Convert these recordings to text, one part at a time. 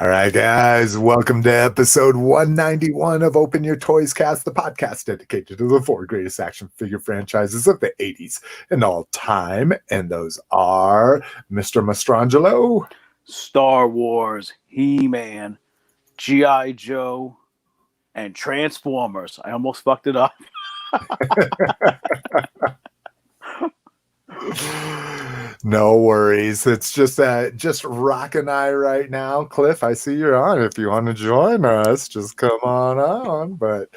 All right, guys, welcome to episode 191 of Open Your Toys Cast, the podcast dedicated to the four greatest action figure franchises of the 80s and all time. And those are Mr. Mastrangelo, Star Wars, He-Man, G.I. Joe, and Transformers. I almost fucked it up. No worries. It's just Rock and I right now. Cliff, I see you're on. If you want to join us, just come on. But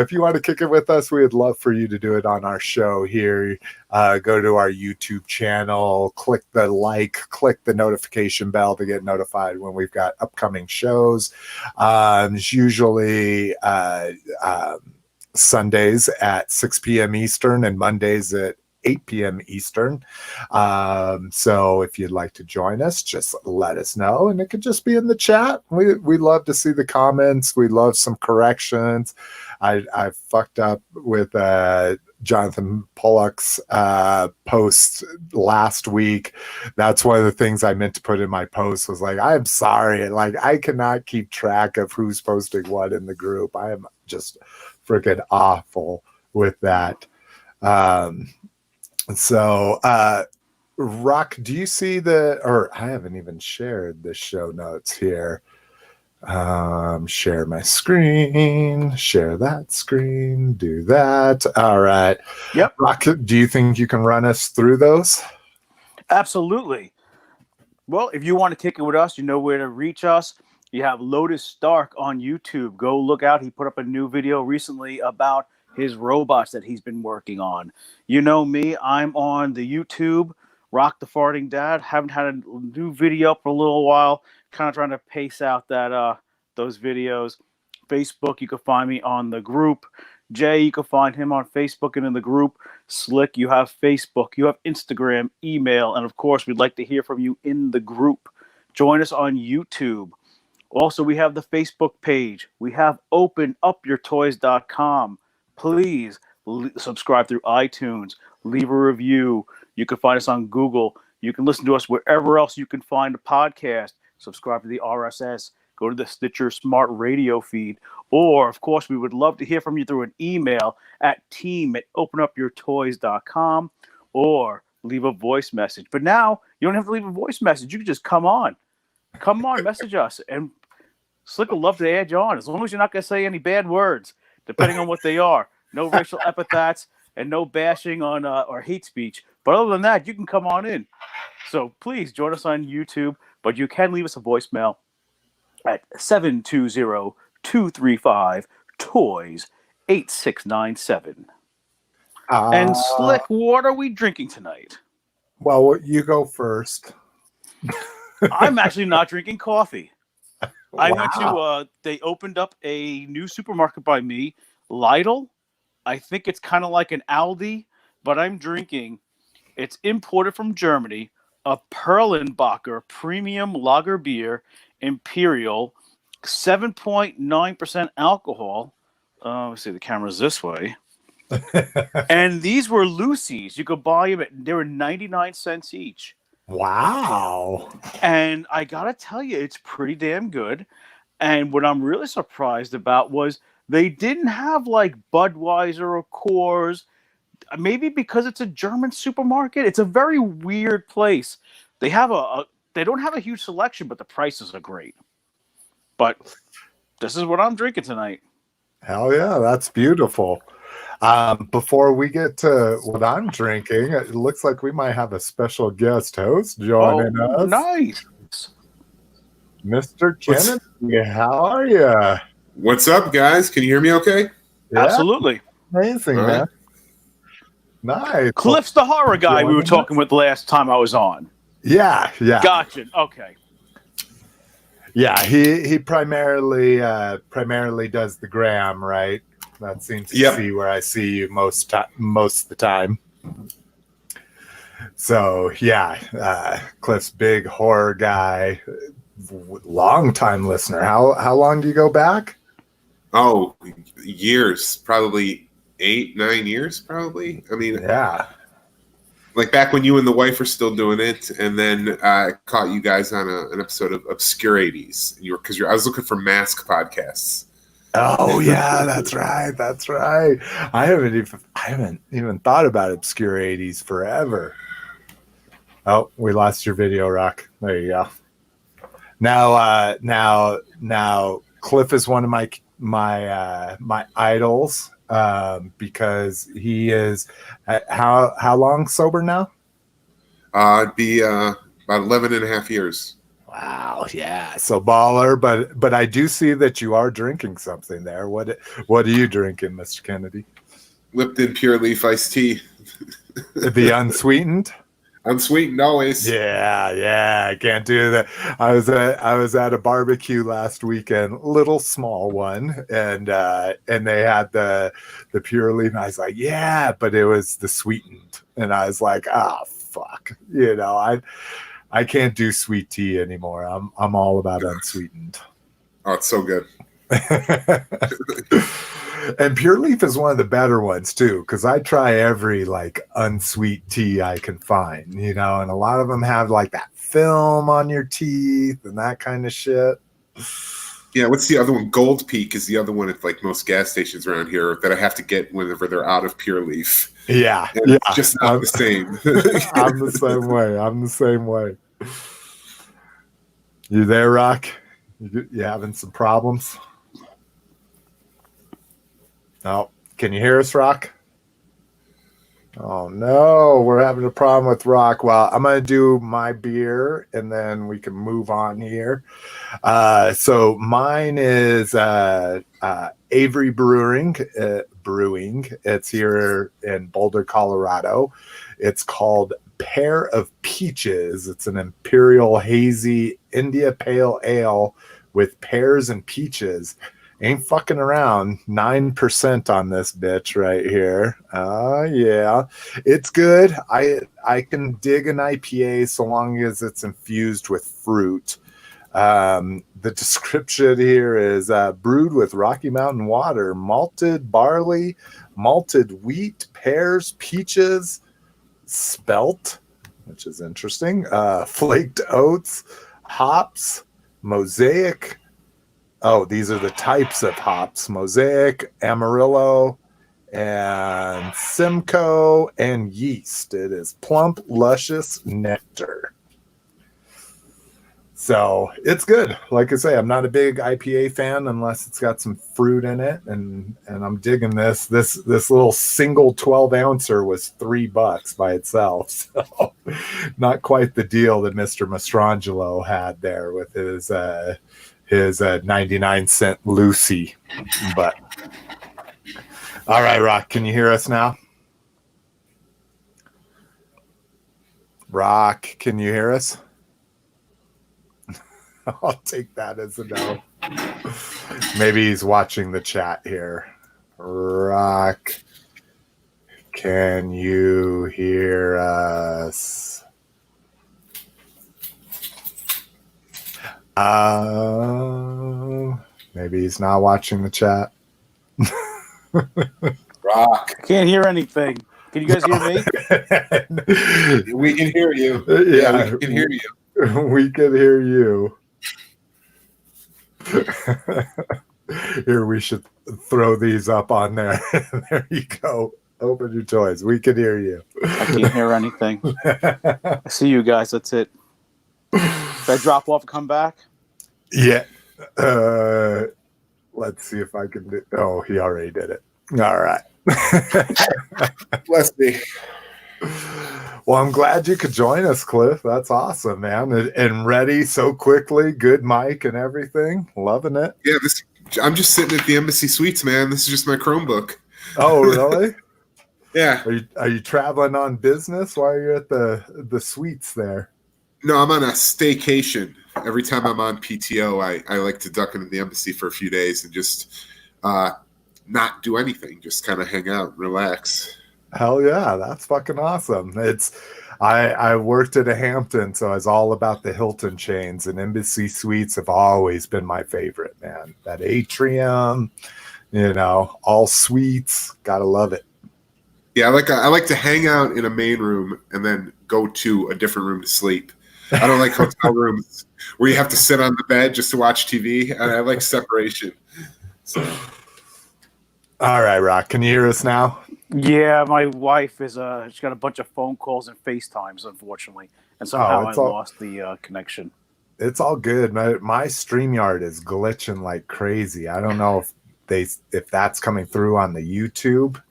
if you want to kick it with us, we would love for you to do it on our show here. Go to our YouTube channel, click the notification bell to get notified when we've got upcoming shows. It's usually Sundays at 6 p.m. Eastern and Mondays at 8 p.m. Eastern. So if you'd like to join us, just let us know. And it could just be in the chat. We love to see the comments. We love some corrections. I fucked up with Jonathan Pollock's post last week. That's one of the things I meant to put in my post was like, I'm sorry. Like, I cannot keep track of who's posting what in the group. I am just freaking awful with that. So, Rock, do you see or I haven't even shared the show notes here. Share my screen, share that screen, do that. All right. Yep. Rock, do you think you can run us through those? Absolutely. Well, if you want to kick it with us, you know where to reach us. You have Lotus Stark on YouTube. Go look out. He put up a new video recently about his robots that he's been working on. You know me, I'm on the YouTube, Rock the Farting Dad. Haven't had a new video up for a little while. Kind of trying to pace out that those videos. Facebook, you can find me on the group. Jay, you can find him on Facebook and in the group. Slick, you have Facebook, you have Instagram, email, and of course, we'd like to hear from you in the group. Join us on YouTube. Also, we have the Facebook page. We have openupyourtoys.com. Please subscribe through iTunes. Leave a review. You can find us on Google. You can listen to us wherever else you can find a podcast. Subscribe to the RSS. Go to the Stitcher Smart Radio feed. Or, of course, we would love to hear from you through an email at team@openupyourtoys.com or leave a voice message. But now, you don't have to leave a voice message. You can just come on. Come on, message us. And Slick will love to add you on, as long as you're not going to say any bad words, depending on what they are. No racial epithets and no bashing on or hate speech. But other than that, you can come on in. So please join us on YouTube. But you can leave us a voicemail at 720-235-TOYS-8697. And Slick, what are we drinking tonight? Well, you go first. I'm actually not drinking coffee. Wow. I went to, they opened up a new supermarket by me, Lidl. I think it's kind of like an Aldi, but I'm drinking, it's imported from Germany, a Perlenbacher premium lager beer, Imperial, 7.9% alcohol. Let's see, the camera's this way. And these were Lucy's. You could buy them they were 99 cents each. Wow. And I got to tell you, it's pretty damn good. And what I'm really surprised about was they didn't have like Budweiser or Coors, maybe because it's a German supermarket. It's a very weird place. They have they don't have a huge selection, but the prices are great. But this is what I'm drinking tonight. Hell yeah, that's beautiful. Before we get to what I'm drinking, it looks like we might have a special guest host joining us. Nice. Mr. Kennedy, how are you? What's up, guys? Can you hear me okay? Yeah. Absolutely. Amazing, All man. Nice. Cliff's the horror guy we were talking with last time I was on. Yeah. Gotcha. Okay. Yeah, he primarily does the gram, right? That seems to be where I see you most of the time. So yeah, Cliff's big horror guy, long time listener. How long do you go back? Oh, years, probably 8-9 years, probably. I mean, yeah. Like back when you and the wife were still doing it, and then I caught you guys on an episode of Obscure 80s. I was looking for mask podcasts. Oh yeah, that's right. That's right. I haven't even thought about Obscure 80s forever. Oh, we lost your video, Rock. There you go. Now Cliff is one of my idols, because he is how long sober now? It'd be about 11 and a half years. Wow, yeah, so baller. But I do see that you are drinking something there. What are you drinking, Mr. Kennedy? Lipton Pure Leaf Iced Tea. The unsweetened. Unsweetened always. Yeah, I can't do that. I was at a barbecue last weekend, little small one, and they had the pure leaf. And I was like, yeah, but it was the sweetened, and I was like, fuck, I can't do sweet tea anymore. I'm all about unsweetened. Oh, it's so good. And Pure Leaf is one of the better ones too, because I try every like unsweet tea I can find, and a lot of them have like that film on your teeth and that kind of shit. Yeah, what's the other one? Gold Peak is the other one at like most gas stations around here that I have to get whenever they're out of Pure Leaf. Yeah, and it's just not the same. I'm the same way. You there, Rock? You having some problems? Oh, can you hear us, Rock? Oh no, we're having a problem with Rock. Well, I'm gonna do my beer and then we can move on here. So mine is Avery Brewing. It's here in Boulder, Colorado. It's called Pear of Peaches. It's an Imperial Hazy India Pale Ale with pears and peaches. Ain't fucking around. 9% on this bitch right here. Yeah, it's good. I can dig an IPA so long as it's infused with fruit. The description here is brewed with Rocky Mountain water, malted barley, malted wheat, pears, peaches, spelt, which is interesting, flaked oats, hops, mosaic. Oh, these are the types of hops: Mosaic, Amarillo, and Simcoe, and yeast. It is plump, luscious nectar. So it's good. Like I say, I'm not a big IPA fan unless it's got some fruit in it, and I'm digging this. This little single 12-ouncer was $3 by itself. So not quite the deal that Mr. Mastrangelo had there with his 99-cent Lucy. But all right, Rock, can you hear us now? Rock, can you hear us? I'll take that as a no. Maybe he's watching the chat here. Rock, can you hear us? Maybe he's not watching the chat. Rock. I can't hear anything. Can you guys hear me? We can hear you. Yeah, we can hear you. We can hear you. Here, we should throw these up on there. There you go. Open your toys. We can hear you. I can't hear anything. I see you guys. That's it. Should I drop off and come back? Yeah. Let's see if I can do. Oh, he already did it. All right. Bless me. Well, I'm glad you could join us, Cliff. That's awesome, man. And ready so quickly. Good mic and everything. Loving it. Yeah, I'm just sitting at the Embassy Suites, man. This is just my Chromebook. Oh, really? Yeah. Are you traveling on business while you're at the suites there? No, I'm on a staycation. Every time I'm on PTO, I like to duck into the embassy for a few days and just not do anything. Just kind of hang out, relax. Hell yeah, that's fucking awesome. I worked at a Hampton, so it's all about the Hilton chains, and Embassy Suites have always been my favorite, man. That atrium, all suites, gotta love it. Yeah, I like to hang out in a main room and then go to a different room to sleep. I don't like hotel rooms where you have to sit on the bed just to watch TV. I like separation. So All right, Rock, can you hear us now? Yeah, my wife is she's got a bunch of phone calls and FaceTimes, unfortunately, and Oh, somehow I lost the connection. it's all good. My StreamYard is glitching like crazy. I don't know if that's coming through on the YouTube.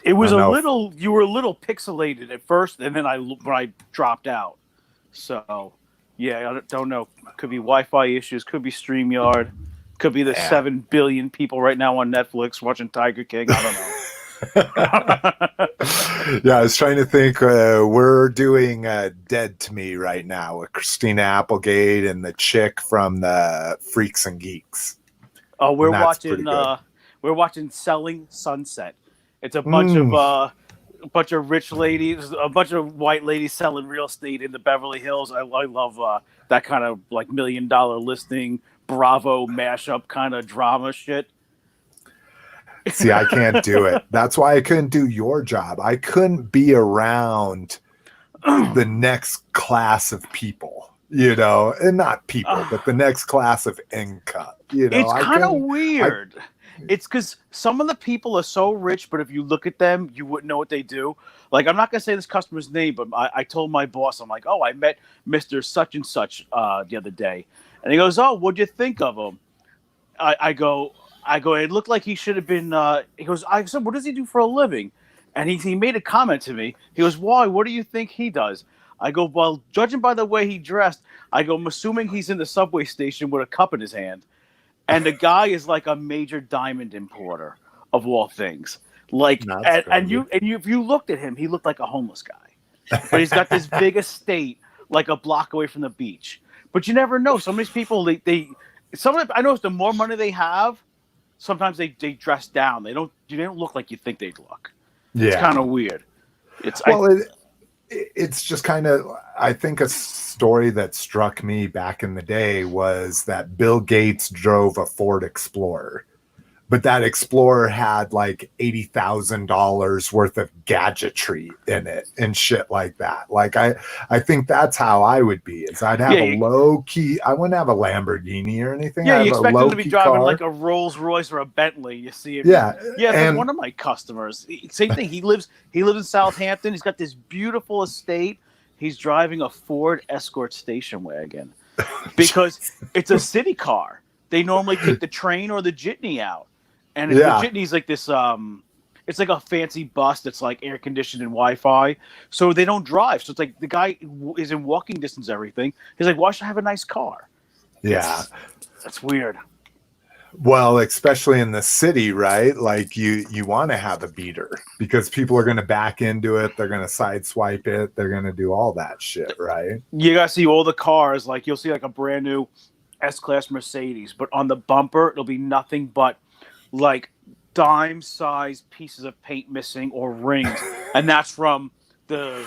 It was I a know. little, you were a little pixelated at first, and then when I dropped out. So, yeah, I don't know. Could be Wi-Fi issues. Could be StreamYard. Could be the 7 billion people right now on Netflix watching Tiger King. I don't know. Yeah, I was trying to think. We're doing Dead to Me right now with Christina Applegate and the chick from the Freaks and Geeks. Oh, we're And that's pretty watching. good. We're watching Selling Sunset. It's a bunch of rich ladies, a bunch of white ladies selling real estate in the Beverly Hills. I love that kind of like $1 million listing, Bravo mashup kind of drama shit. See, I can't do it. That's why I couldn't do your job. I couldn't be around the next class of people, and not people, but the next class of income. It's kind of weird. It's because some of the people are so rich, but if you look at them, you wouldn't know what they do. Like, I'm not going to say this customer's name, but I told my boss, I'm like, oh, I met Mr. Such and Such the other day. And he goes, oh, what'd you think of him? I go, it looked like he should have been, he goes, I said, what does he do for a living? And he made a comment to me. He goes, why? What do you think he does? I go, well, judging by the way he dressed, I go, I'm assuming he's in the subway station with a cup in his hand. And the guy is like a major diamond importer of all things. Like, and you, if you looked at him, he looked like a homeless guy. But he's got this big estate, like a block away from the beach. But you never know. Some of these people, I notice the more money they have, sometimes they dress down. They don't look like you think they'd look. Yeah. It's kind of weird. It's just kind of, I think a story that struck me back in the day was that Bill Gates drove a Ford Explorer, but that Explorer had like $80,000 worth of gadgetry in it and shit like that. Like I think that's how I would be. Is I'd have a low key. I wouldn't have a Lamborghini or anything. Yeah, you expect him to be driving like a Rolls Royce or a Bentley. You see him. Yeah, and one of my customers. Same thing. He lives in Southampton. He's got this beautiful estate. He's driving a Ford Escort station wagon because it's a city car. They normally take the train or the jitney out. And the jitney's like this, it's like a fancy bus that's like air conditioned and Wi-Fi. So they don't drive. So it's like the guy is in walking distance, everything. He's like, why should I have a nice car? Yeah. That's weird. Well, especially in the city, right? Like you want to have a beater because people are going to back into it. They're going to sideswipe it. They're going to do all that shit, right? You got to see all the cars. Like you'll see like a brand new S-Class Mercedes, but on the bumper, it'll be nothing but like dime-sized pieces of paint missing or rings, and that's from the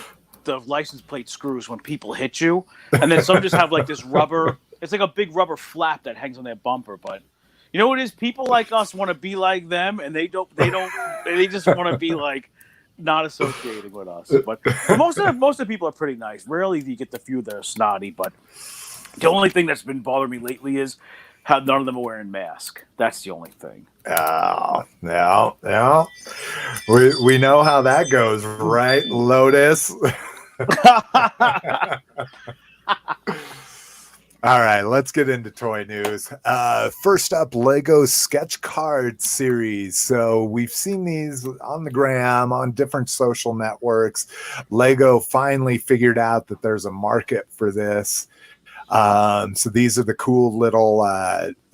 license plate screws when people hit you. And then some just have like this rubber. It's like a big rubber flap that hangs on their bumper. But you know what it is? People like us want to be like them, and they don't. They just want to be like not associating with us. But most of the people are pretty nice. Rarely do you get the few that are snotty. But the only thing that's been bothering me lately is how none of them are wearing masks. That's the only thing. Oh, no. We know how that goes, right, Lotus? All right, let's get into toy news. First up, Lego sketch card series. So we've seen these on the gram, on different social networks. Lego finally figured out that there's a market for this. So these are the cool little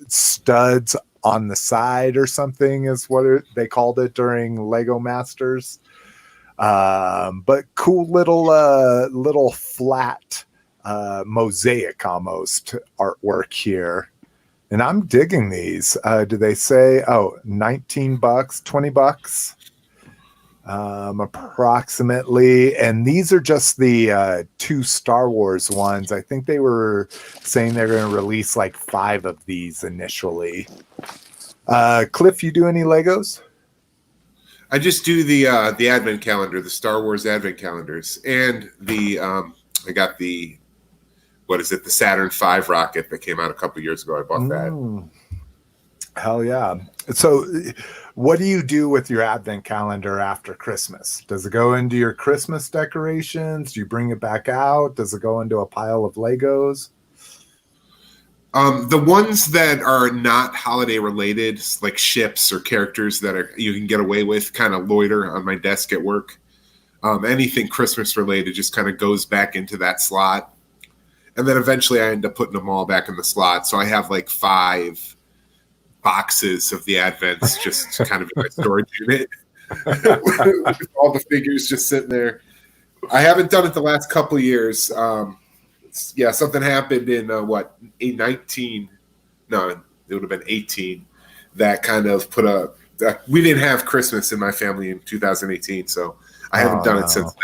studs on the side or something is what they called it during Lego Masters. But cool little flat mosaic almost artwork here. And I'm digging these. Do they say, $19, $20? Approximately, and these are just the 2 Star Wars ones. I think they were saying they're going to release like 5 of these initially. Cliff, you do any Legos? I just do the advent calendar, the Star Wars advent calendars, and the I got the the Saturn V rocket that came out a couple years ago. I bought that. Hell yeah! So, what do you do with your advent calendar after Christmas? Does it go into your Christmas decorations? Do you bring it back out? Does it go into a pile of Legos? The ones that are not holiday related, like ships or characters that you can get away with, kind of loiter on my desk at work. Anything Christmas related just kind of goes back into that slot. And then eventually I end up putting them all back in the slot. So I have like 5 boxes of the Advents just kind of in my storage unit. With all the figures just sitting there. I haven't done it the last couple of years. Something happened in 19? No, it would have been 18. That kind of put we didn't have Christmas in my family in 2018, so I haven't done it since then.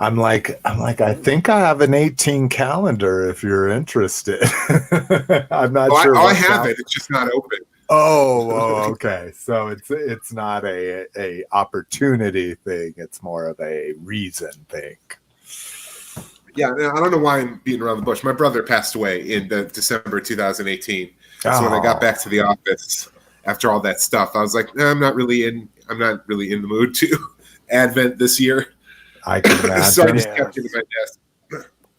I'm like, I think I have an 18 calendar if you're interested. I'm not sure. I have it. It's just not open. Oh, okay. So it's not a opportunity thing. It's more of a reason thing. Yeah, I don't know why I'm beating around the bush. My brother passed away in December 2018. So when I got back to the office after all that stuff, I was like, I'm not really in the mood to Advent this year. I can imagine. So I just kept it in my desk.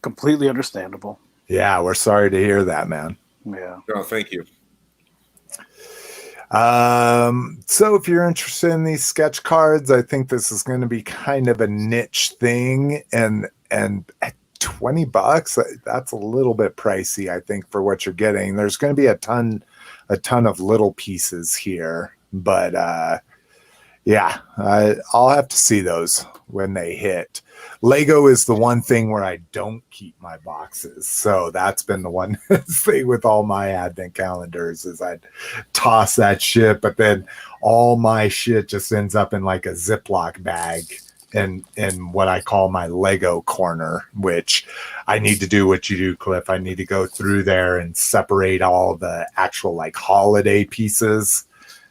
Completely understandable. Yeah, we're sorry to hear that, man. Yeah. No, thank you. So if you're interested in these sketch cards, I think this is going to be kind of a niche thing, and at $20, that's a little bit pricey, I think, for what you're getting. There's going to be a ton of little pieces here, but I'll have to see those when they hit. Lego is the one thing where I don't keep my boxes. So that's been the one thing with all my advent calendars is I'd toss that shit, but then all my shit just ends up in like a Ziploc bag in what I call my Lego corner, which I need to do what you do, Cliff. I need to go through there and separate all the actual like holiday pieces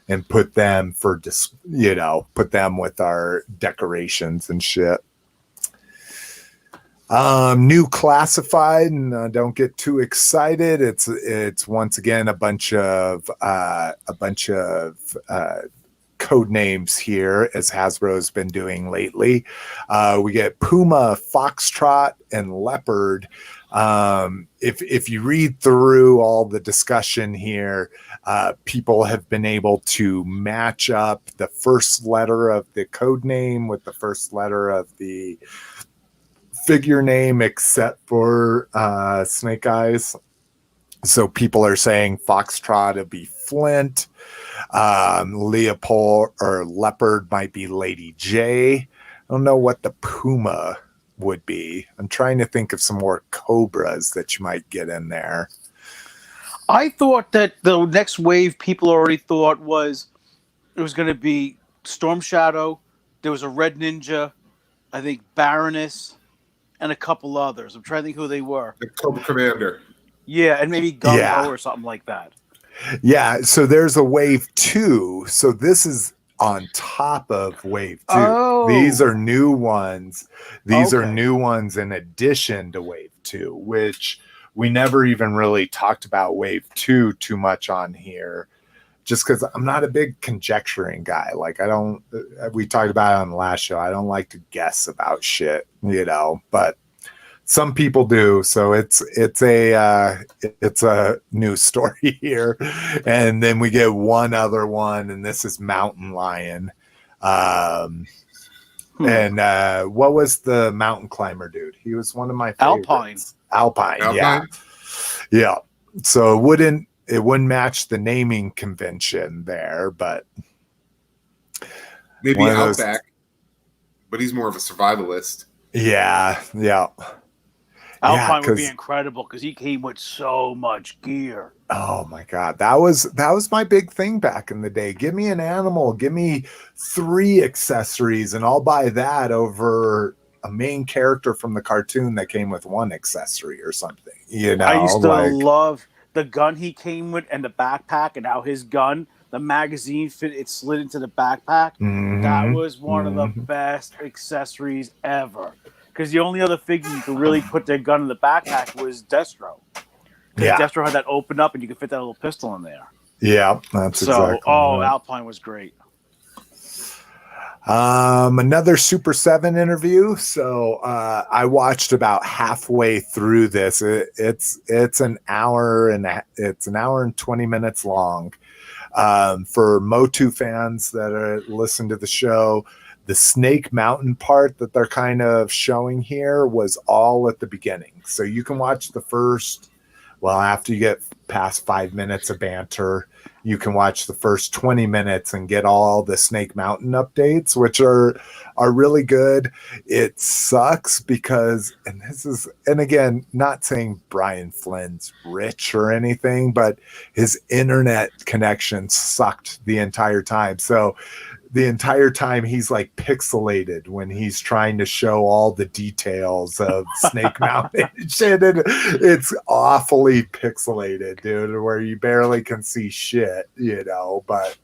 and put them put them with our decorations and shit. New classified, and don't get too excited. It's once again a bunch of code names here, as Hasbro's been doing lately. We get Puma, Foxtrot, and Leopard. If you read through all the discussion here, people have been able to match up the first letter of the code name with the first letter of the figure name, except for Snake Eyes. So people are saying Foxtrot would be Flint, Leopold or Leopard might be Lady J. I don't know what the Puma would be. I'm trying to think of some more Cobras that you might get in there. I thought that the next wave people already thought it was going to be Storm Shadow. There was a Red Ninja, I think Baroness, and a couple others. I'm trying to think who they were. The Cobra Commander. Yeah, and maybe Gung-Ho or something like that. Yeah, so there's a wave 2. So this is on top of wave 2. Oh. These are new ones. These are new ones in addition to wave 2, which we never even really talked about wave 2 too much on here, just because I'm not a big conjecturing guy. Like we talked about it on the last show. I don't like to guess about shit, but some people do. So it's a new story here. And then we get one other one, and this is Mountain Lion. And what was the mountain climber dude? He was one of my favorites. Alpine. Yeah. So it wouldn't match the naming convention there, but maybe Outback, but he's more of a survivalist. Yeah. Alpine would be incredible because he came with so much gear. Oh my God. That was my big thing back in the day. Give me an animal, give me 3 accessories, and I'll buy that over a main character from the cartoon that came with 1 accessory or something. I used to love the gun he came with and the backpack, and how his gun the magazine fit, it slid into the backpack. That was one of the best accessories ever. Because the only other figure you could really put their gun in the backpack was Destro. Because Destro had that open up and you could fit that little pistol in there. Yeah, that's exactly right. Alpine was great. Another Super 7 interview. So I watched about halfway through this. It's an hour and 20 minutes long. For MOTU fans that listen to the show, the Snake Mountain part that they're kind of showing here was all at the beginning. So you can watch the first, after you get past 5 minutes of banter, you can watch the first 20 minutes and get all the Snake Mountain updates, which are really good. It sucks because, and again, not saying Brian Flynn's rich or anything, but his internet connection sucked the entire time. So the entire time he's like pixelated when he's trying to show all the details of Snake Mountain shit. And it's awfully pixelated, dude, where you barely can see shit, but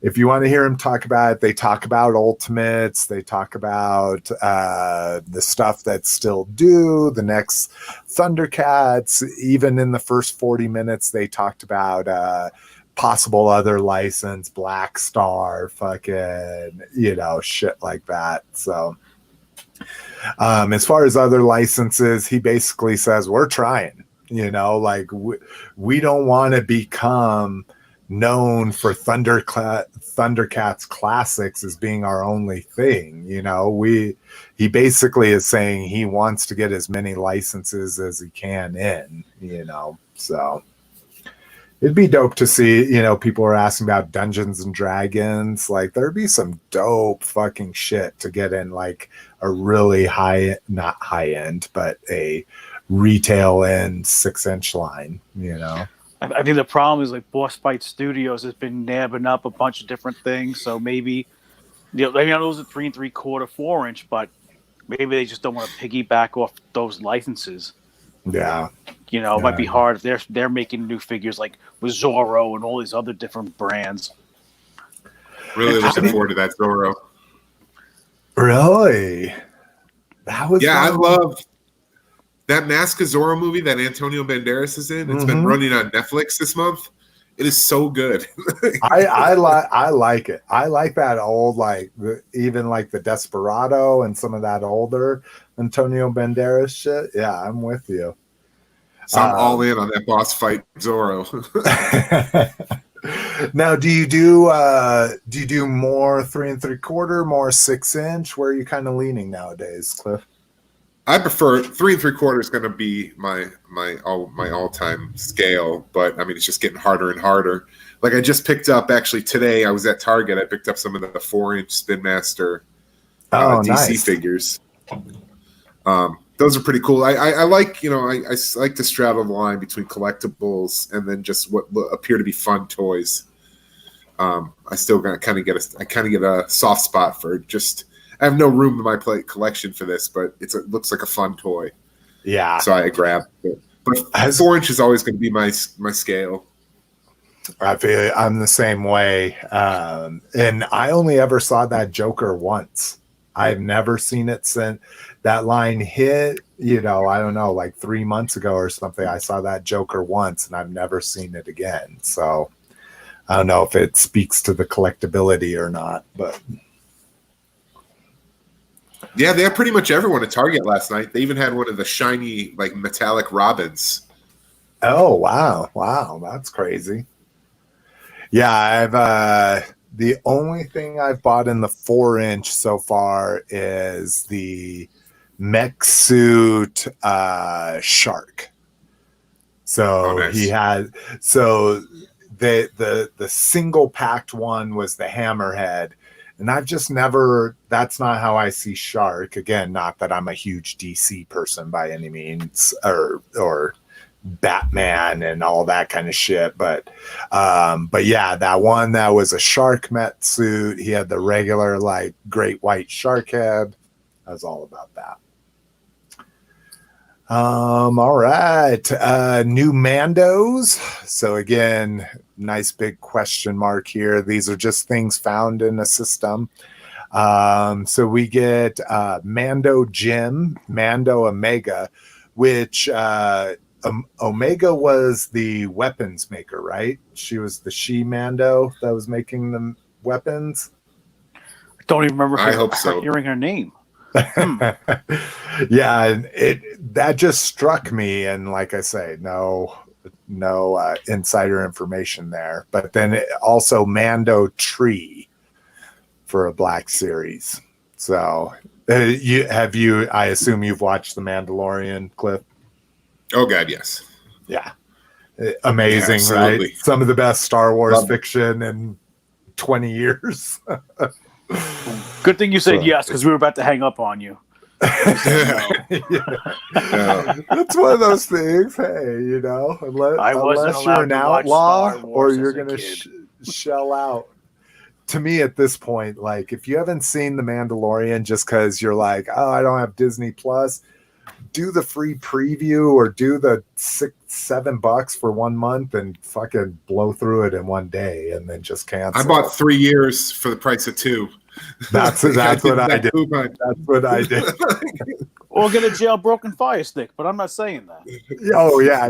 if you want to hear him talk about it, they talk about Ultimates. They talk about the stuff that's still due, the next Thundercats. Even in the first 40 minutes, they talked about possible other license, Black Star, fucking, shit like that. So as far as other licenses, he basically says, we're trying, like we don't want to become known for Thundercats classics as being our only thing. He basically is saying he wants to get as many licenses as he can in, so it'd be dope to see, people are asking about Dungeons and Dragons. Like there'd be some dope fucking shit to get in, like a really not high end, but a retail end 6-inch line, I think the problem is like Boss Fight Studios has been nabbing up a bunch of different things. So maybe, I know those are 3 3/4, 4-inch, but maybe they just don't want to piggyback off those licenses. Yeah. It might be hard if they're making new figures like with Zorro and all these other different brands. Really looking forward to that Zorro. Really? That was I love that Mask of Zorro movie that Antonio Banderas is in. It's been running on Netflix this month. It is so good. I like it. I like that old, even like the Desperado and some of that older Antonio Banderas shit. Yeah, I'm with you. So I'm all in on that Boss Fight Zorro. Now, do you do more 3 3/4, more 6-inch? Where are you kind of leaning nowadays, Cliff? I prefer 3 3/4 is going to be my all-time scale, but I mean it's just getting harder and harder. Like I just picked up actually today. I was at Target. I picked up some of the 4-inch Spin Master DC figures. Those are pretty cool. I like I like to straddle the line between collectibles and then just what appear to be fun toys. I still kind of get a soft spot for just. I have no room in my collection for this, but it looks like a fun toy. Yeah. So I grabbed it. But 4-inch is always going to be my scale. I feel I'm the same way. And I only ever saw that Joker once. I've never seen it since that line hit, I don't know, like 3 months ago or something. I saw that Joker once and I've never seen it again. So I don't know if it speaks to the collectability or not, but. Yeah, they had pretty much everyone at Target last night. They even had one of the shiny, like, metallic Robins. Oh, wow. Wow, that's crazy. Yeah, I've the only thing I've bought in the 4-inch so far is the mech suit shark. So nice. He had the single packed one was the hammerhead. And I've just that's not how I see Shark. Again, not that I'm a huge DC person by any means, or Batman and all that kind of shit. But yeah, that one that was a shark met suit. He had the regular great white shark head. I was all about that. All right. New Mandos. So again, nice big question mark here. These are just things found in a system. So we get Mando Jim, Mando Omega, which Omega was the weapons maker, right? She was the Mando that was making the weapons. I don't even remember I hope so. hearing her name. Yeah, and that just struck me, and like I say, no insider information there. But then also Mando Tree for a Black Series. So I assume you've watched The Mandalorian, Cliff? Oh God, yes. Yeah. Amazing, Yeah, right? Some of the best Star Wars fiction in 20 years. Good thing you said yes, because we were about to hang up on you. That's one of those things. Hey, unless you're an outlaw or you're gonna shell out. To me, at this point, like if you haven't seen The Mandalorian, just because you're like, oh, I don't have Disney Plus, do the free preview or do the $6-7 for 1 month and fucking blow through it in one day and then just cancel. I bought 3 years for the price of 2. That's what I did. That's what I did. Or get a jailbroken Fire Stick, but I'm not saying that. Oh yeah.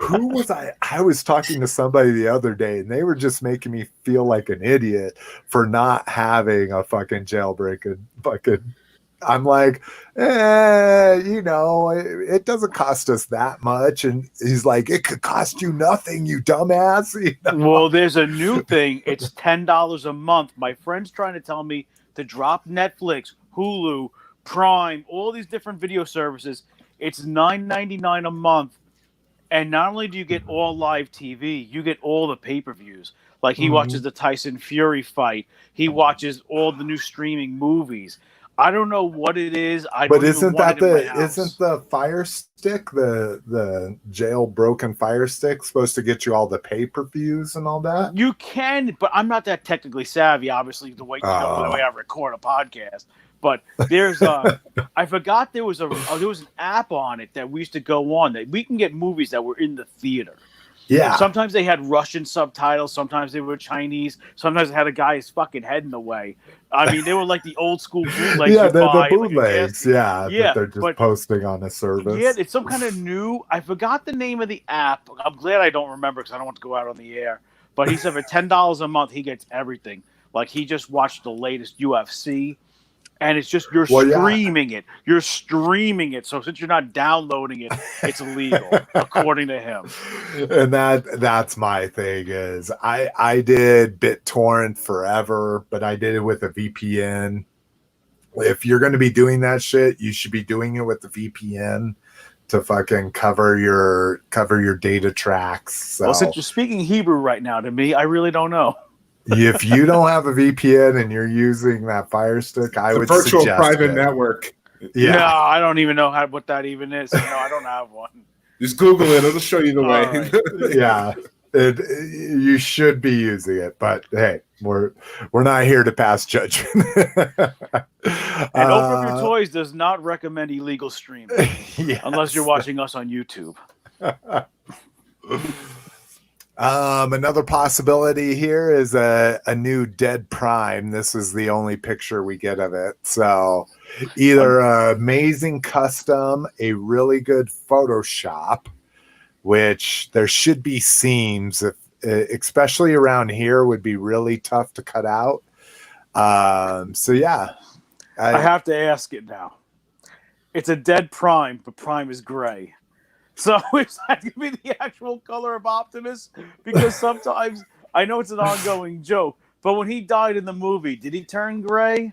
Who was I? I was talking to somebody the other day, and they were just making me feel like an idiot for not having a fucking jailbreaking fucking. I'm like, it doesn't cost us that much. And he's like, it could cost you nothing, you dumbass. Well, there's a new thing. It's $10 a month. My friend's trying to tell me to drop Netflix, Hulu, Prime, all these different video services. It's $9.99 a month. And not only do you get all live TV, you get all the pay-per-views. Like he watches the Tyson Fury fight. He watches all the new streaming movies. I don't know what it is. Isn't the Fire Stick, the jailbroken Fire Stick, supposed to get you all the pay-per-views and all that? You can, but I'm not that technically savvy. Obviously, the way I record a podcast. But there's I forgot there was an app on it that we used to go on that we can get movies that were in the theater. Yeah. Sometimes they had Russian subtitles. Sometimes they were Chinese. Sometimes they had a guy's fucking head in the way. I mean, they were like the old school bootlegs. Yeah, the bootlegs. Yeah, that they're just posting on a service. Yeah, it's some kind of new. I forgot the name of the app. I'm glad I don't remember because I don't want to go out on the air. But he said for $10 a month, he gets everything. Like he just watched the latest UFC. And it's just streaming it. You're streaming it. So since you're not downloading it, it's illegal, according to him. And that's my thing is I did BitTorrent forever, but I did it with a VPN. If you're going to be doing that shit, you should be doing it with the VPN to fucking cover your data tracks. So. Well, since you're speaking Hebrew right now to me, I really don't know. If you don't have a VPN and you're using that Fire Stick, I would virtual suggest private network. Yeah. No, I don't even know what that even is. No, I don't have one. Just Google it; it'll show you the way. Right. Yeah, you should be using it, but hey, we're not here to pass judgment. And Open Up Your Toys does not recommend illegal streaming unless you're watching us on YouTube. Another possibility here is a new Dead Prime. This is the only picture we get of it. So either amazing custom, a really good Photoshop, which there should be seams, especially around here, would be really tough to cut out. So yeah. I have to ask it now. It's a Dead Prime, but Prime is gray. So is that going to be the actual color of Optimus? Because sometimes, I know it's an ongoing joke, but when he died in the movie, did he turn gray?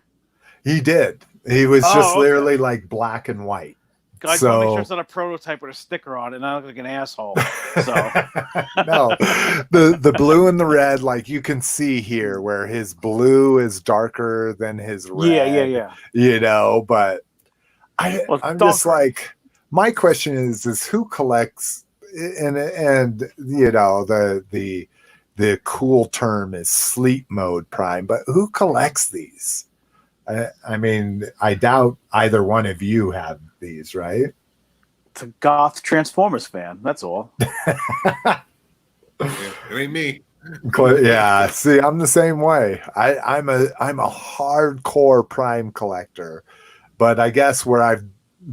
He did. He was literally like black and white. I just want to make sure it's not a prototype with a sticker on it and I look like an asshole. So no, the blue and the red, like you can see here where his blue is darker than his red. Yeah. But I'm just like... My question is who collects and the cool term is sleep mode Prime, but who collects these? I mean, I doubt either one of you have these, right? It's a goth Transformers fan. That's all. Yeah, it ain't me. Yeah, see, I'm the same way. I'm a hardcore Prime collector, but I guess where I've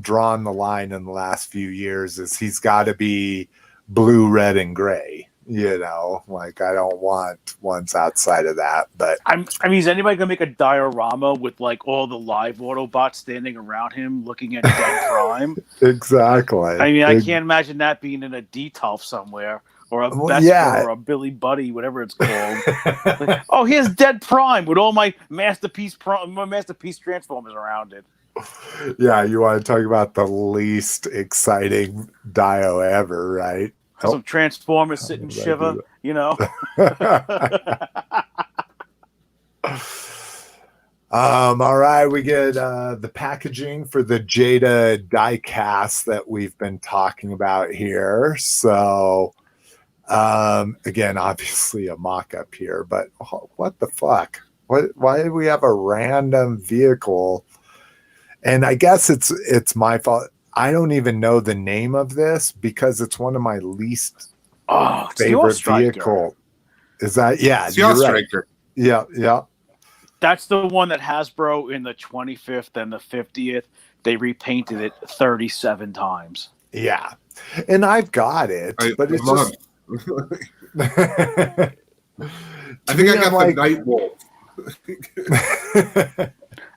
drawn the line in the last few years is he's got to be blue, red, and gray. You know, like I don't want ones outside of that. But I mean, is anybody gonna make a diorama with like all the live Autobots standing around him, looking at Dead Prime? exactly. I mean, I can't imagine that being in a Detolf somewhere or a Vesper or a Billy Buddy, whatever it's called. Like, oh, here's Dead Prime with all my masterpiece Transformers around it. Yeah, you want to talk about the least exciting dio ever, right? Some Transformers sitting Shiva, you know. All right, we get the packaging for the Jada die cast that we've been talking about here. So again, obviously a mock-up here, but what the fuck? Why did we have a random vehicle? And I guess it's my fault. I don't even know the name of this because it's one of my least favorite vehicle. Is that it's the Striker. Right. Yeah. That's the one that Hasbro in the 25th and the 50th, they repainted it 37 times. Yeah. And I've got it, but it's just I think I got the Night Wolf.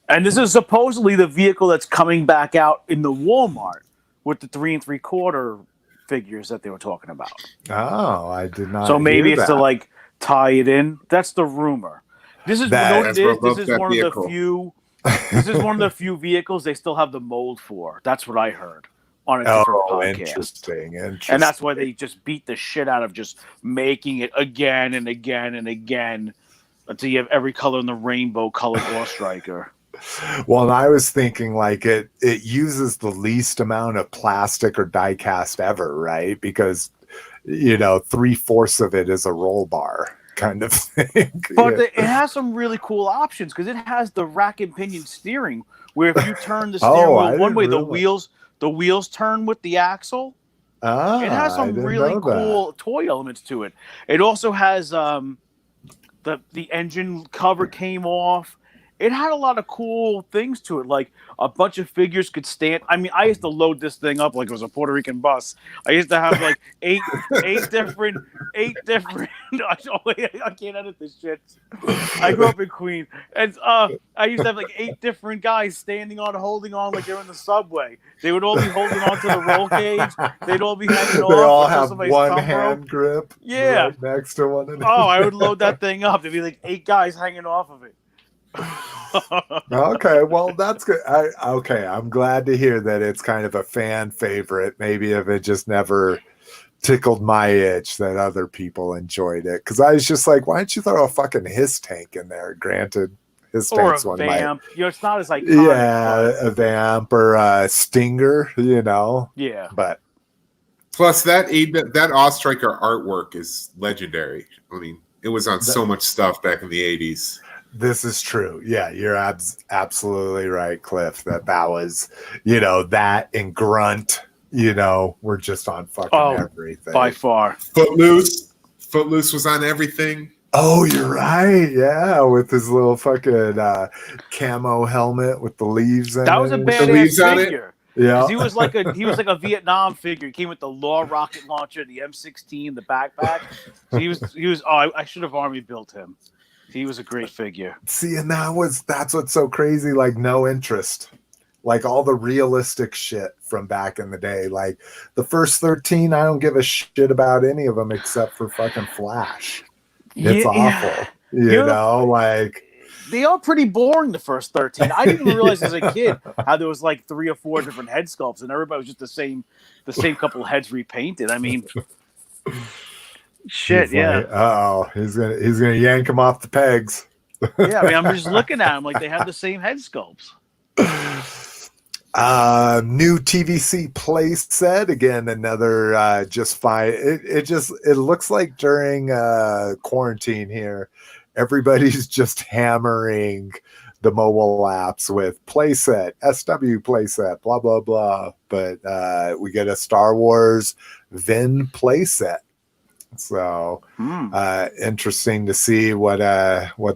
And this is supposedly the vehicle that's coming back out in the Walmart with the 3 3/4 figures that they were talking about. Oh, I did not. So maybe it's that. to like tie it in. That's the rumor. This is one of the few vehicles they still have the mold for. That's what I heard on a different podcast. Interesting. And that's why they just beat the shit out of just making it again and again and again until you have every color in the rainbow colored War Striker. Well, and I was thinking like it uses the least amount of plastic or die cast ever, right? Because 3/4 of it is a roll bar kind of thing. But it has some really cool options because it has the rack and pinion steering, where if you turn the steering wheel one way, the wheels turn with the axle. It has some really cool toy elements to it. It also has the engine cover came off. It had a lot of cool things to it, like a bunch of figures could stand. I mean, I used to load this thing up like it was a Puerto Rican bus. I used to have like eight different. I can't edit this shit. I grew up in Queens, and I used to have like 8 different guys holding on like they're in the subway. They would all be holding on to the roll cage. They'd all be hanging off. They all have one hand grip. Yeah, right next to one another. Oh, I would load that thing up. There'd be like 8 guys hanging off of it. Okay, well that's good. I'm glad to hear that it's kind of a fan favorite. Maybe if it just never tickled my itch, that other people enjoyed it. Because I was just like, why don't you throw a fucking Hiss tank in there? Granted, Hiss tank's one of my. It's not as iconic. Yeah, a Vamp or a Stinger. Yeah, but plus that Striker artwork is legendary. I mean, it was on so much stuff back in the 80s. This is true. Yeah, you're absolutely right, Cliff. That was, that and Grunt, we're just on fucking everything. By far. Footloose was on everything. Oh, you're right. Yeah, with his little fucking camo helmet with the leaves in it. That was a badass figure. Yeah, he was like a Vietnam figure. He came with the Law rocket launcher, the M16, the backpack. So he was. Oh, I should have army built him. He was a great figure. See, and that's what's so crazy. Like no interest, like all the realistic shit from back in the day. Like the first 13, I don't give a shit about any of them except for fucking Flash. It's awful, like they are pretty boring. The first 13, I didn't even realize as a kid how there was like 3 or 4 different head sculpts, and everybody was just the same couple of heads repainted. I mean. Shit, yeah. He's gonna yank him off the pegs. Yeah, I mean, I'm just looking at him like they have the same head sculpts. New TVC Playset again. Another just fine. It looks like during quarantine here, everybody's just hammering the mobile apps with Playset, SW Playset, blah blah blah. But we get a Star Wars Vin Playset. So interesting to see what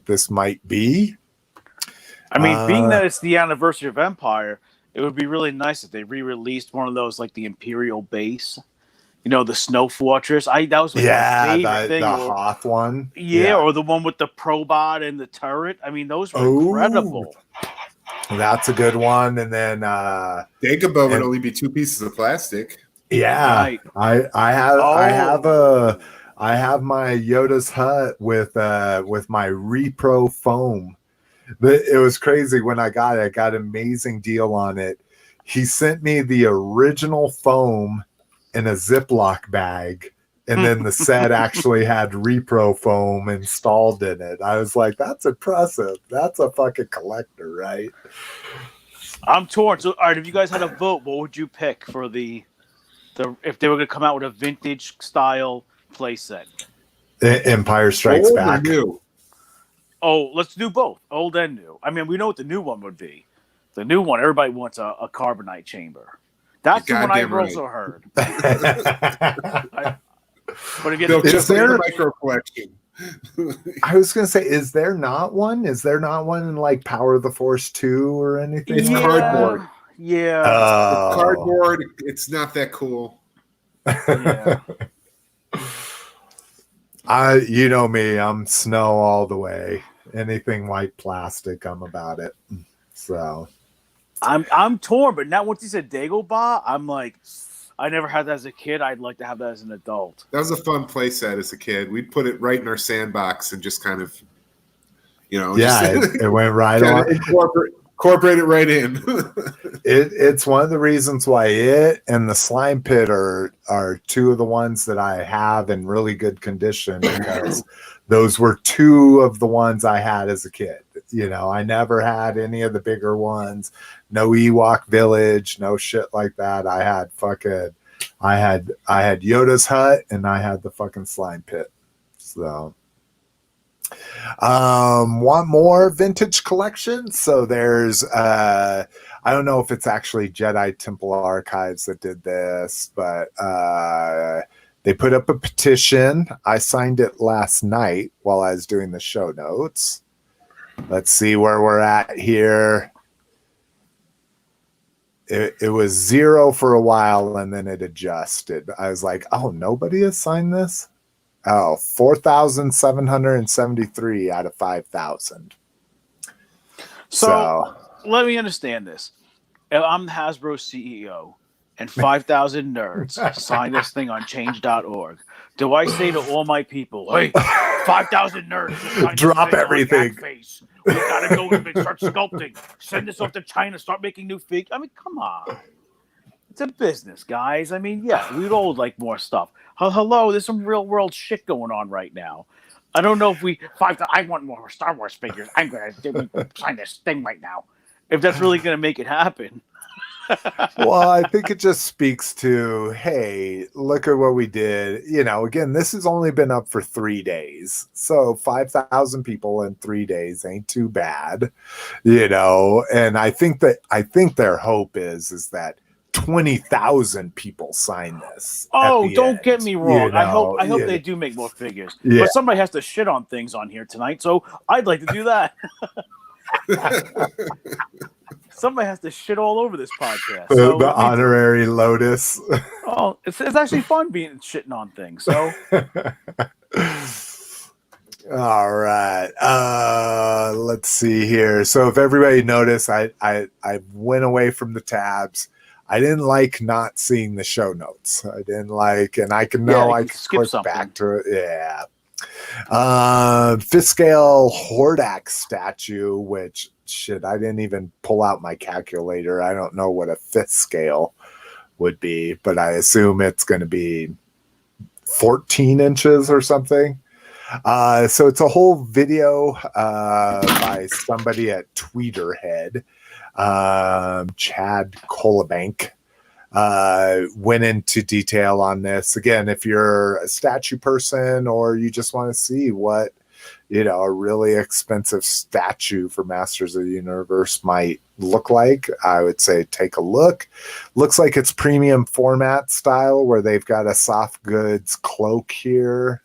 this might be. I mean, being that it's the anniversary of Empire, it would be really nice if they re-released one of those, like the Imperial base, the Snow Fortress. That was my favorite thing. The Hoth one. Yeah, or the one with the Probot and the turret. I mean, those were incredible. That's a good one. And then Dagobah would only be 2 pieces of plastic. Yeah, right. I have my Yoda's hut with my repro foam. It was crazy when I got it. I got an amazing deal on it. He sent me the original foam in a Ziploc bag, and then the set actually had repro foam installed in it. I was like, that's impressive. That's a fucking collector, right? I'm torn. So, all right, if you guys had a vote, what would you pick for the if they were going to come out with a vintage style playset? Empire Strikes Back. New? Oh, let's do both, old and new. I mean, we know what the new one would be. The new one, everybody wants a carbonite chamber. That's the one I've also heard. But if you just a micro collection. I was going to say, is there not one? Is there not one in like Power of the Force 2 or anything? It's cardboard. Yeah. It's cardboard. It's not that cool. Yeah. You know me, I'm snow all the way. Anything white plastic, I'm about it. So I'm torn, but now once you said Dagobah, I'm like, I never had that as a kid. I'd like to have that as an adult. That was a fun play set as a kid. We'd put it right in our sandbox and just kind of, it went right on. Incorporate it right in. It's one of the reasons why it and the slime pit are two of the ones that I have in really good condition, because those were two of the ones I had as a kid. I never had any of the bigger ones. No Ewok Village, no shit like that. I had Yoda's hut, and I had the fucking slime pit. So want more vintage collection? So there's I don't know if it's actually Jedi Temple Archives that did this, but they put up a petition. I signed it last night while I was doing the show notes. Let's see where we're at here. It was 0 for a while, and then it adjusted. I was like, oh, nobody has signed this? Oh, 4,773 out of 5,000. So let me understand this. If I'm the Hasbro CEO and 5,000 nerds sign this thing on change.org, do I say to all my people, hey, 5,000 nerds, drop everything. We gotta go and start sculpting. Send this off to China. Start making new figures. I mean, come on. It's a business, guys. I mean, yeah, we'd all like more stuff. Hello, there's some real world shit going on right now. I don't know if I want more Star Wars figures. I'm gonna sign this thing right now. If that's really gonna make it happen. Well, I think it just speaks to, hey, look at what we did. Again, this has only been up for 3 days. So 5,000 people in 3 days ain't too bad. And I think their hope is that 20,000 people sign this. Oh, don't get me wrong. I hope they do make more figures. Yeah. But somebody has to shit on things on here tonight, so I'd like to do that. Somebody has to shit all over this podcast. So the honorary Lotus. Oh, it's actually fun being shitting on things. So, all right. Let's see here. So, if everybody noticed, I went away from the tabs. I didn't like not seeing the show notes. I didn't like, and I can click back to it. Yeah. Fifth scale Hordak statue, which shit, I didn't even pull out my calculator. I don't know what a fifth scale would be, but I assume it's going to be 14 inches or something. So it's a whole video by somebody at Tweeterhead, Chad Colabank. Went into detail on this. Again, if you're a statue person or you just want to see what a really expensive statue for Masters of the Universe might look like, I would say take a look. Looks like it's premium format style where they've got a soft goods cloak here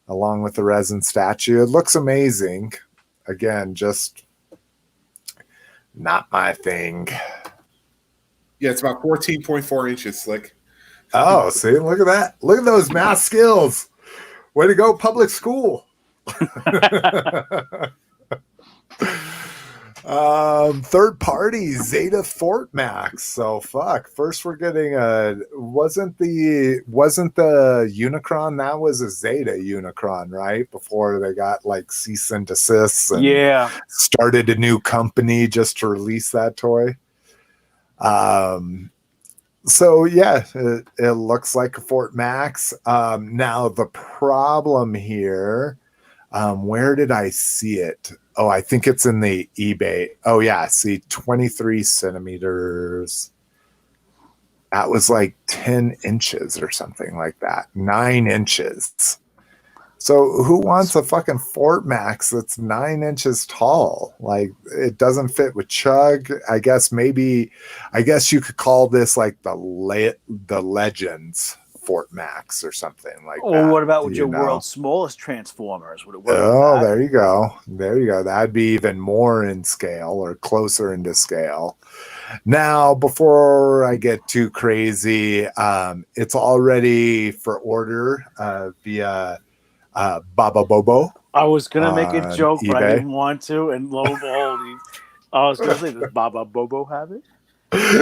along with the resin statue. It looks amazing. Again, just not my thing. Yeah, it's about 14.4 inches, Slick. Oh, see, look at that. Look at those math skills. Way to go, public school. Third party, Zeta Fort Max. So fuck. First we're getting wasn't the Unicron, that was a Zeta Unicron, right? Before they got like cease and desist and started a new company just to release that toy. So yeah, it looks like a Fort Max. Now the problem here, where did I see it? Oh, I think it's in the eBay. Oh yeah, see, 23 centimeters. That was like 10 inches or something like that. 9 inches. So who wants a fucking Fort Max that's 9 inches tall? Like, it doesn't fit with Chug. I guess you could call this like the Legends Fort Max or something like that. Or what about with your world's smallest Transformers? Would it work? Oh, there you go. There you go. That'd be even more in scale or closer into scale. Now, before I get too crazy, it's already for order via Baba Bobo. I was gonna make a joke, but I didn't want to. And lo and behold, I was gonna say, does Baba Bobo have it?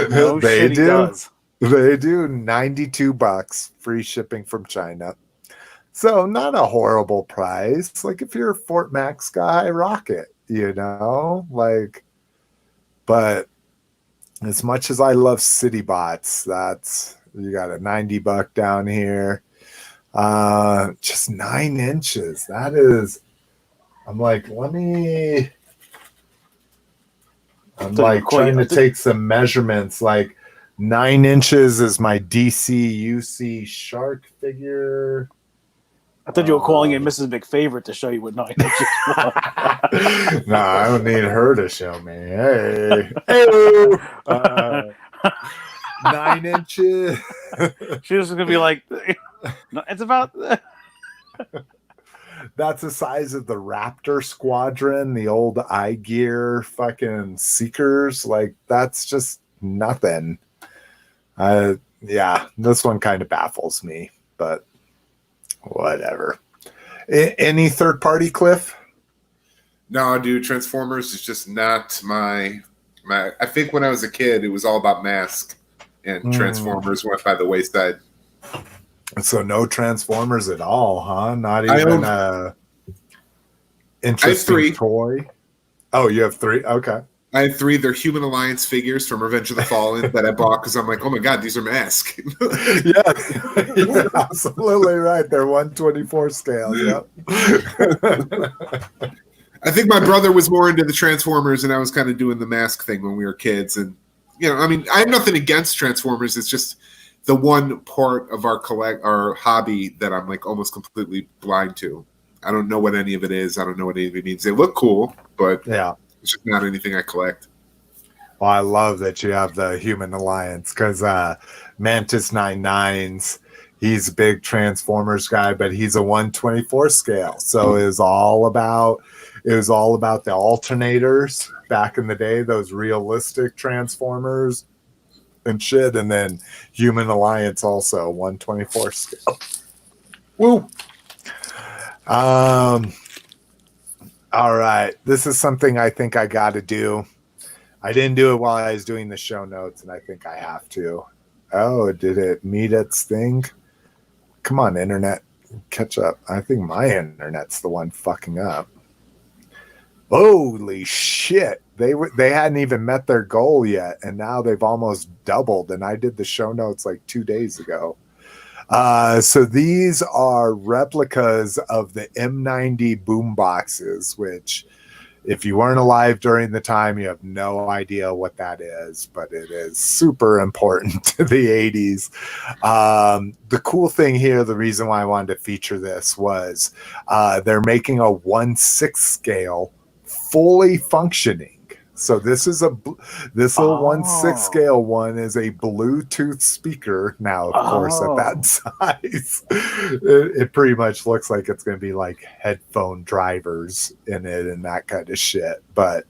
No, they shit, do. He does. They do. $92, free shipping from China. So not a horrible price. Like if you're a Fort Max guy, rock it. Like. But as much as I love City Bots, you got a $90 down here. Just 9 inches. That is, I'm like trying to take some measurements. Like 9 inches is my DC UC shark figure. I thought you were calling it Mrs. McFavorite to show you what 9 inches was. No, I don't need her to show me. Hey. 9 inches. She's just gonna be like, it's about. That's the size of the Raptor Squadron, the old eye gear fucking Seekers. Like that's just nothing. Yeah, this one kind of baffles me, but whatever. Any third party, Cliff? No, dude, Transformers is just not my. I think when I was a kid, it was all about Mask, and Transformers went by the wayside. So no Transformers at all, huh? Not even a interesting toy. Oh, you have 3? Okay. I have 3. They're Human Alliance figures from Revenge of the Fallen that I bought because I'm like, oh my god, these are Mask. Yeah, you're absolutely right. They're 1/24 scale. Yep. I think my brother was more into the Transformers, and I was kind of doing the Mask thing when we were kids. And I mean, I have nothing against Transformers. It's just the one part of our hobby that I'm like almost completely blind to. I don't know what any of it is. I don't know what any of it means. They look cool, but yeah, it's just not anything I collect. Well, I love that you have the Human Alliance because Mantis 99s, he's a big Transformers guy, but he's a 1/24 scale. So it was all about the alternators back in the day, those realistic Transformers and shit, and then Human Alliance also 1/24 scale. Woo. All right, this is something I think I got to do. I didn't do it while I was doing the show notes, and I think I have to. Oh, did it meet its thing? Come on, internet, catch up. I think my internet's the one fucking up. Holy shit. They hadn't even met their goal yet, and now they've almost doubled, and I did the show notes like 2 days ago. So these are replicas of the M90 boomboxes, which If you weren't alive during the time, you have no idea what that is, but it is super important to the 80s. The cool thing here, the reason why I wanted to feature this was they're making a 1/6 scale fully functioning. So this little 1/6 scale one is a Bluetooth speaker. Now, of course, at that size, it pretty much looks like it's going to be like headphone drivers in it and that kind of shit. But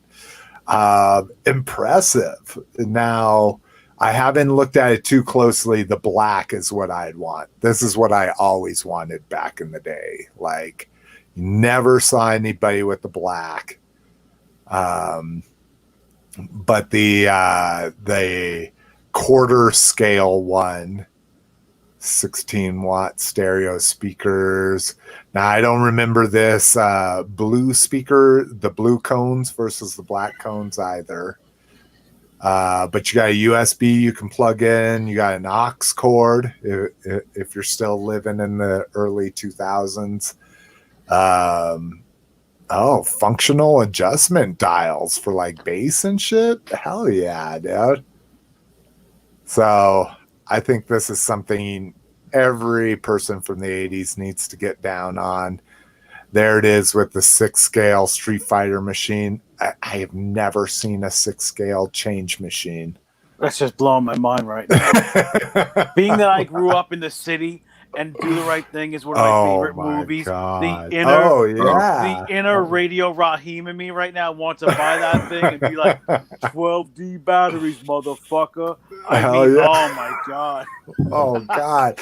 impressive. Now, I haven't looked at it too closely. The black is what I'd want. This is what I always wanted back in the day. Like, never saw anybody with the black. But the quarter scale one, 16-watt stereo speakers. Now, I don't remember this blue speaker, the blue cones versus the black cones either. But you got a USB you can plug in. You got an aux cord if you're still living in the early 2000s. Oh, functional adjustment dials for like bass and shit. Hell yeah, dude. So I think this is something every person from the 80s needs to get down on. There it is with the 6 scale Street Fighter machine. I have never seen a 6 scale change machine. That's just blowing my mind right now. Being that I grew up in the city, and Do the Right Thing is one of my favorite movies. God. The inner Radio Raheem in me right now wants to buy that thing and be like, 12D batteries, motherfucker. Oh my God. Oh God.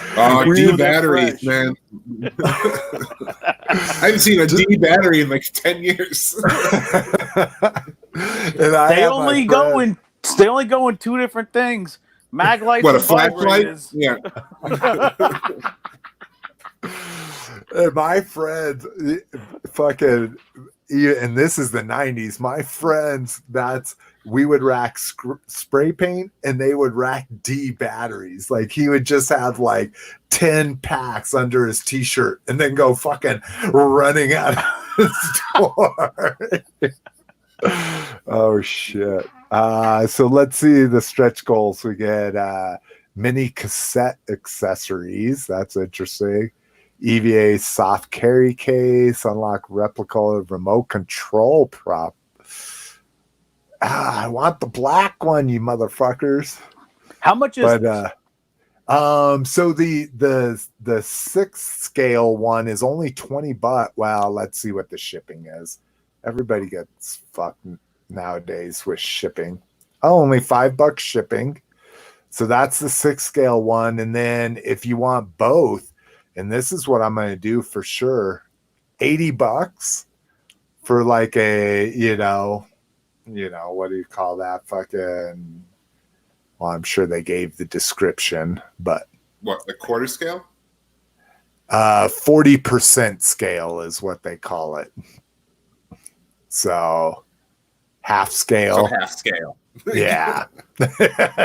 D batteries, man. I haven't seen a D battery in like 10 years. They only go in 2 different things. Mag lights what, a and flashlight? vibrators. Yeah. And my friends fucking, and this is the 90s, my friends, we would rack spray paint and they would rack D batteries. Like he would just have like 10 packs under his t-shirt and then go fucking running out of the store. Oh shit. So let's see the stretch goals. We get mini cassette accessories. That's interesting. EVA soft carry case, unlock replica remote control prop. I want the black one, you motherfuckers. How much is so the 6 scale one is only $20. Well, let's see what the shipping is. Everybody gets fucked nowadays with shipping. Oh, only $5 shipping. So that's the 6 scale one. And then if you want both, and this is what I'm going to do for sure, $80 for like a, you know, what do you call that? Fucking, well, I'm sure they gave the description, but. What, the quarter scale? 40% scale is what they call it. So half scale. So half scale. Yeah.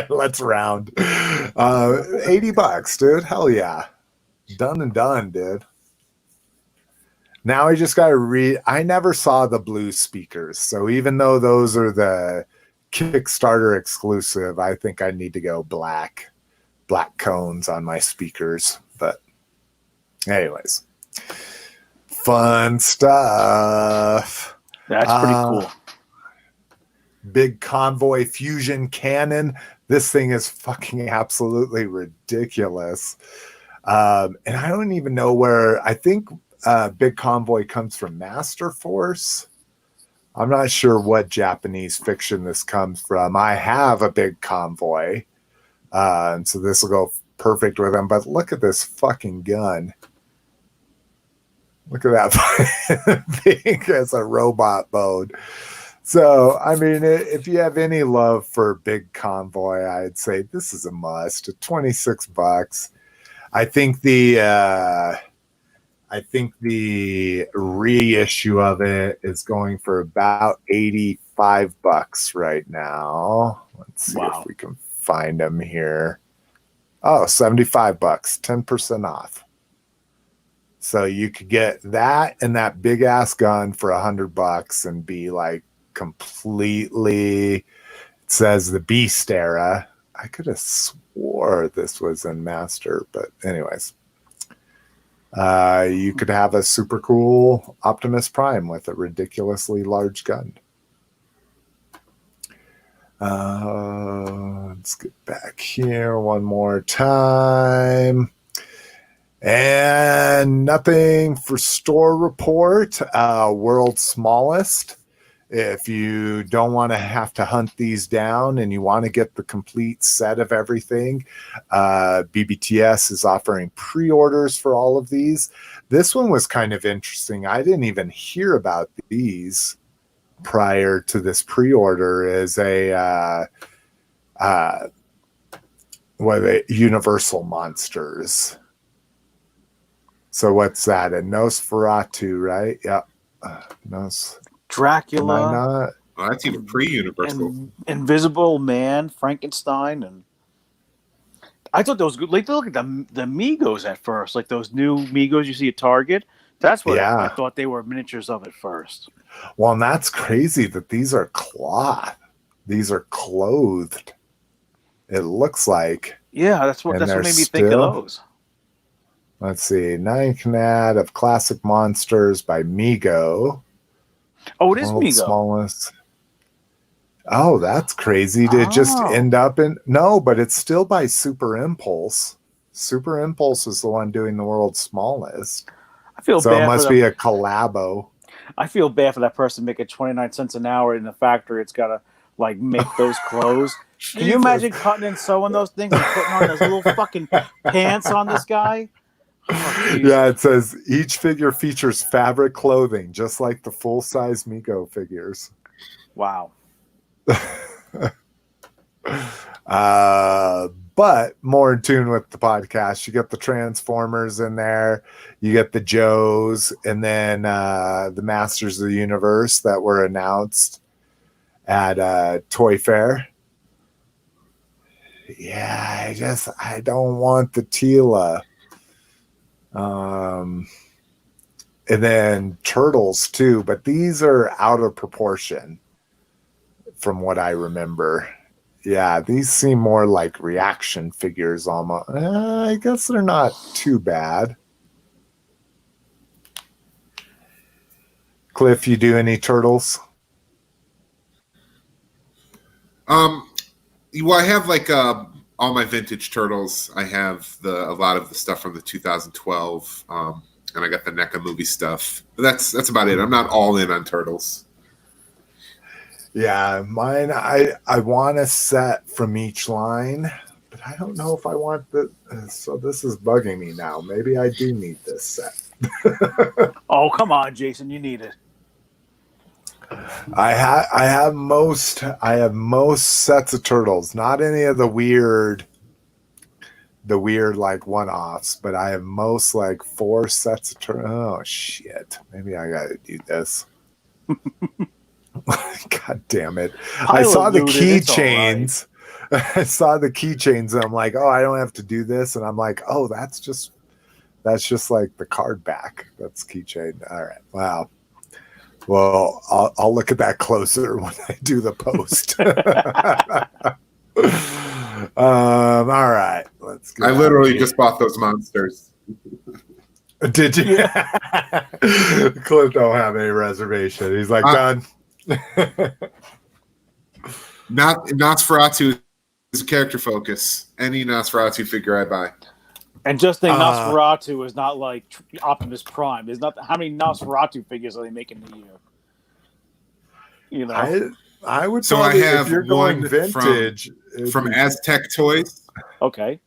Let's round. $80, dude. Hell yeah. Done and done, dude. Now I just got to read. I never saw the blue speakers. So even though those are the Kickstarter exclusive, I think I need to go black cones on my speakers. But anyways, fun stuff. That's pretty cool. Big Convoy fusion cannon. This thing is fucking absolutely ridiculous. And I don't even know where. I think Big Convoy comes from Master Force. I'm not sure what Japanese fiction this comes from. I have a Big Convoy. And so this will go perfect with them. But look at this fucking gun. Look at that thing as a robot mode. So, I mean, if you have any love for Big Convoy, I'd say this is a must. $26. I think the reissue of it is going for about $85 right now. Let's see if we can find them here. Oh, $75, 10% off. So you could get that and that big ass gun for $100 and be like completely. It says the Beast era. I could have swore this was in Master, but anyways. You could have a super cool Optimus Prime with a ridiculously large gun. Let's get back here one more time. And nothing for store report. World's smallest. If you don't want to have to hunt these down and you want to get the complete set of everything, BBTS is offering pre-orders for all of these. This one was kind of interesting. I didn't even hear about these prior to this pre-order. Is a Universal Monsters. So what's that? A Nosferatu, right? Yep. Dracula. Well, that's even pre-Universal. Invisible Man, Frankenstein, and I thought those good. Like, look at the Migos at first, like those new Migos you see at Target. That's what I thought they were miniatures of at first. Well, and that's crazy that these are cloth. These are clothed. It looks like. Yeah, that's what made me think of those. Let's see. 9th Nat of Classic Monsters by Migo. Oh, it is Migo. Smallest. Oh, that's crazy to just end up in. No, but it's still by Super Impulse. Super Impulse is the one doing the world's smallest. I feel so bad. It must be a collabo. I feel bad for that person making 29 cents an hour in the factory. It's got to like make those clothes. Can you imagine cutting and sewing those things and putting on those little fucking pants on this guy? Oh, yeah, it says each figure features fabric clothing, just like the full-size Migo figures. Wow. But more in tune with the podcast. You get the Transformers in there, you get the Joes, and then the Masters of the Universe that were announced at Toy Fair. Yeah, I don't want the Tila. And then Turtles too, but these are out of proportion from what I remember. Yeah, these seem more like reaction figures almost. I guess they're not too bad. Cliff, you do any Turtles? Well, I have like all my vintage Turtles. I have a lot of the stuff from the 2012, and I got the NECA movie stuff. But that's about it. I'm not all in on Turtles. Yeah, mine. I want a set from each line, but I don't know if I want the. So this is bugging me now. Maybe I do need this set. Oh, come on, Jason, you need it. I have most sets of Turtles, not any of the weird like one-offs, but I have most like 4 sets of Turtles. Oh shit, maybe I gotta do this. God damn it. I saw the keychains. Right. I saw the keychains and I'm like, oh, I don't have to do this, and I'm like, oh, that's just like the card back. That's keychain. All right. Wow. Well, I'll look at that closer when I do the post. All right, let's go. I literally just bought those monsters. Did you? Yeah. Cliff don't have any reservation. He's like, done. Nosferatu is a character focus. Any Nosferatu figure I buy. And just think, Nosferatu is not like Optimus Prime. There's not how many Nosferatu figures are they making a year? You know, I would. So probably, I have if you're one going vintage from Aztec Toys. Okay.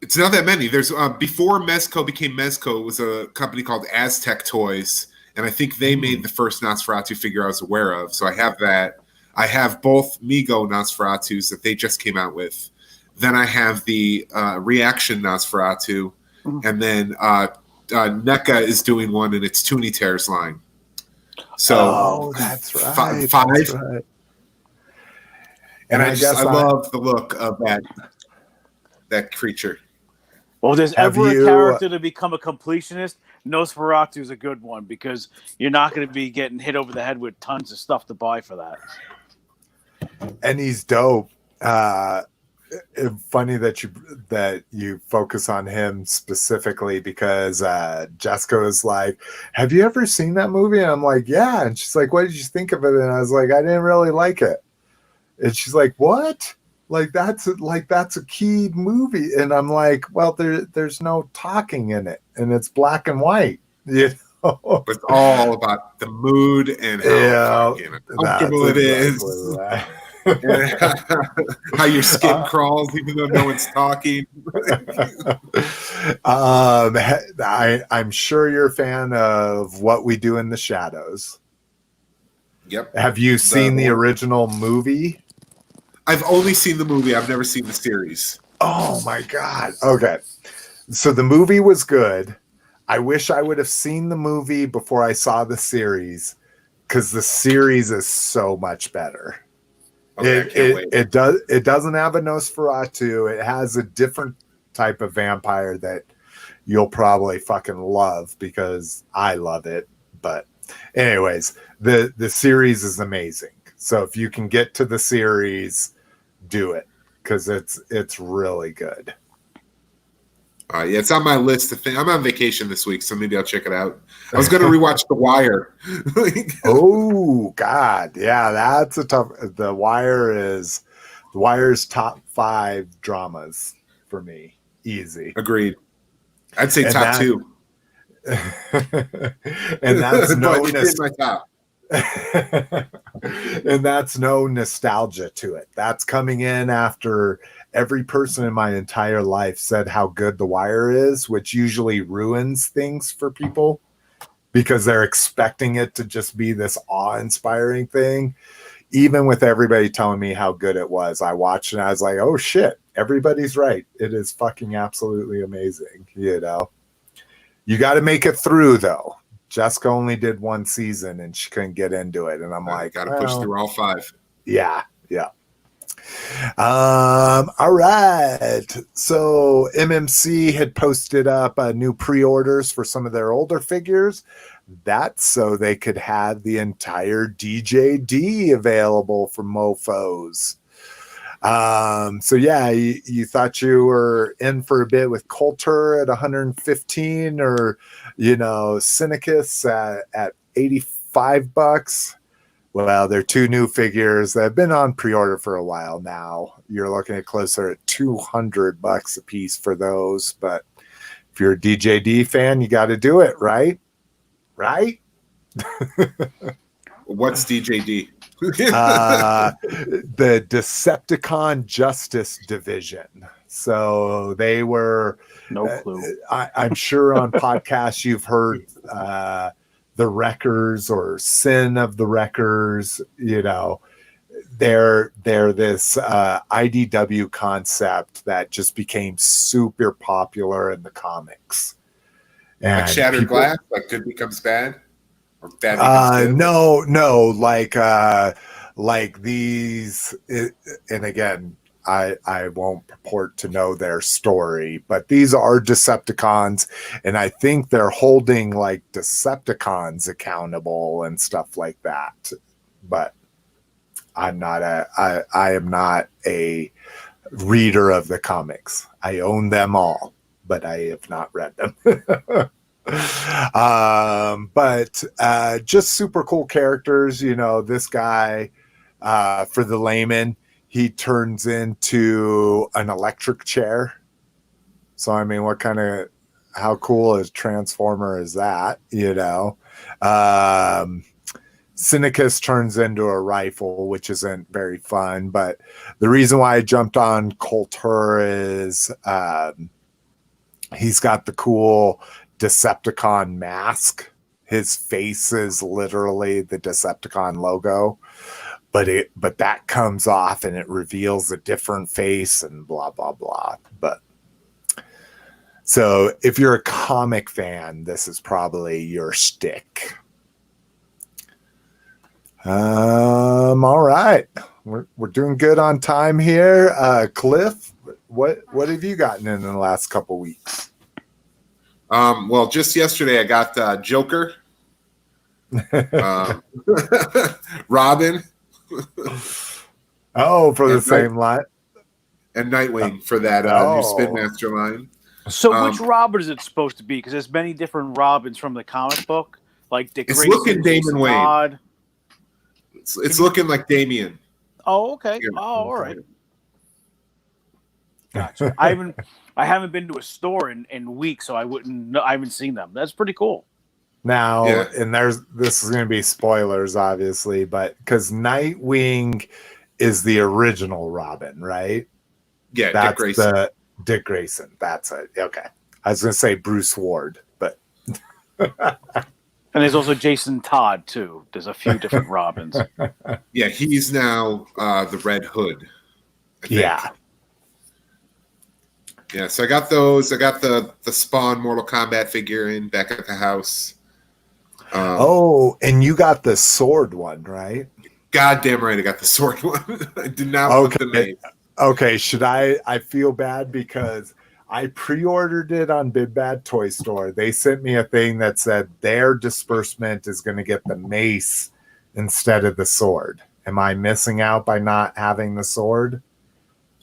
It's not that many. There's before Mezco became Mezco, it was a company called Aztec Toys, and I think they made the first Nosferatu figure I was aware of. So I have that. I have both Migo Nosferatus that they just came out with. Then I have the Reaction Nosferatu, and then NECA is doing one in its Toonie Tears line. So that's right. 5. That's right. And I love the look of that creature. Well, if there's Have ever a you? character to become a completionist, Nosferatu is a good one because you're not going to be getting hit over the head with tons of stuff to buy for that. And he's dope. Funny that you focus on him specifically because Jessica was like, "Have you ever seen that movie?" And I'm like, "Yeah." And she's like, "What did you think of it?" And I was like, "I didn't really like it." And she's like, "What? That's a key movie?" And I'm like, "Well, there's no talking in it, and it's black and white, you know." It's all about the mood and how fucking comfortable it is. Right. How your skin crawls even though no one's talking. I'm sure you're a fan of What We Do in the Shadows. Yep. Have you seen the original movie? I've only seen the movie. I've never seen the series. Oh my God. Okay. So the movie was good. I wish I would have seen the movie before I saw the series because the series is so much better. Okay, it doesn't have a Nosferatu. It has a different type of vampire that you'll probably fucking love because I love it. But anyways, the series is amazing. So if you can get to the series, do it because it's really good. Yeah, it's on my list of things. I'm on vacation this week, so maybe I'll check it out. I was going to rewatch The Wire. Oh God, yeah, that's a tough. The Wire's top 5 dramas for me, easy. Agreed. I'd say top 2. And that's no my top. And that's no nostalgia to it. That's coming in after every person in my entire life said how good The Wire is, which usually ruins things for people because they're expecting it to just be this awe-inspiring thing. Even with everybody telling me how good it was, I watched and I was like, oh shit, everybody's right. It is fucking absolutely amazing. You know, you got to make it through though. Jessica only did 1 season and she couldn't get into it. And I'm like, got to push through all 5. Yeah. Yeah. All right. So MMC had posted up new pre-orders for some of their older figures. That's so they could have the entire DJD available for mofos. So yeah, you thought you were in for a bit with Coulter at 115 or, Synicus at $85. Well, they're 2 new figures that have been on pre-order for a while now. You're looking at closer at $200 a piece for those. But if you're a DJD fan, you got to do it, right? Right? What's DJD? The Decepticon Justice Division. So they were no clue. I'm sure on podcasts you've heard the Wreckers or Sin of the Wreckers. They're this IDW concept that just became super popular in the comics. And like Shattered Glass, like good becomes bad. Or bad becomes good? No, like these, and again, I won't purport to know their story, but these are Decepticons, and I think they're holding like Decepticons accountable and stuff like that. But I am not a reader of the comics. I own them all, but I have not read them. But just super cool characters. This guy, for the layman, he turns into an electric chair. So, I mean, how cool is Transformer is that, Synicus turns into a rifle, which isn't very fun. But the reason why I jumped on Coulter is he's got the cool Decepticon mask. His face is literally the Decepticon logo, but that comes off and it reveals a different face and blah blah blah. But so if you're a comic fan, this is probably your shtick. All right, we're doing good on time here. Cliff, what have you gotten in the last couple weeks? Well, just yesterday I got Joker, Robin, Oh, for the and same line. and Nightwing for that new Spin Master line. So which Robin is it supposed to be? Because there's many different Robins from the comic book, like Dick It's Grayson, looking Damon Jason Wayne. Todd. It's looking like Damien. Oh, okay. Yeah. Oh, all right. Gotcha. I haven't been to a store in weeks, so I wouldn't know. I haven't seen them. That's pretty cool. Now, Yeah. and this is going to be spoilers, obviously, but because Nightwing is the original Robin, right? Yeah, That's Dick Grayson. Dick Grayson. That's it. Okay. I was going to say Bruce Ward, but And there's also Jason Todd too. There's a few different Robins. Yeah, he's now the Red Hood. I think. yeah. Yeah, so I got those. I got the Spawn Mortal Kombat figure in back at the house. Oh, and you got the sword one, right? Goddamn right, I got the sword one. I did not want the mace. Okay, should I feel bad because I pre-ordered it on Big Bad Toy Store. They sent me a thing that said their disbursement is going to get the mace instead of the sword. Am I missing out by not having the sword?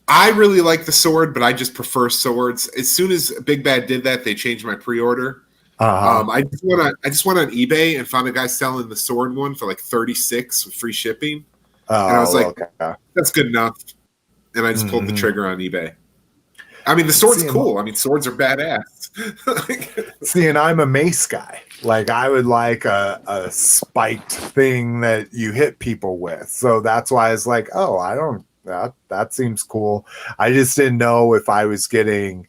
I really like the sword, but I just prefer swords. As soon as Big Bad did that, they changed my pre-order. I just went on eBay and found a guy selling the sword one for like $36 with free shipping. Oh, And I was like, okay. that's good enough. And I just pulled the trigger on eBay. I mean, the sword's cool. I mean, swords are badass. See, and I'm a mace guy. Like, I would like a spiked thing that you hit people with. So that's why I was like, oh, I don't, that seems cool. I just didn't know if I was getting,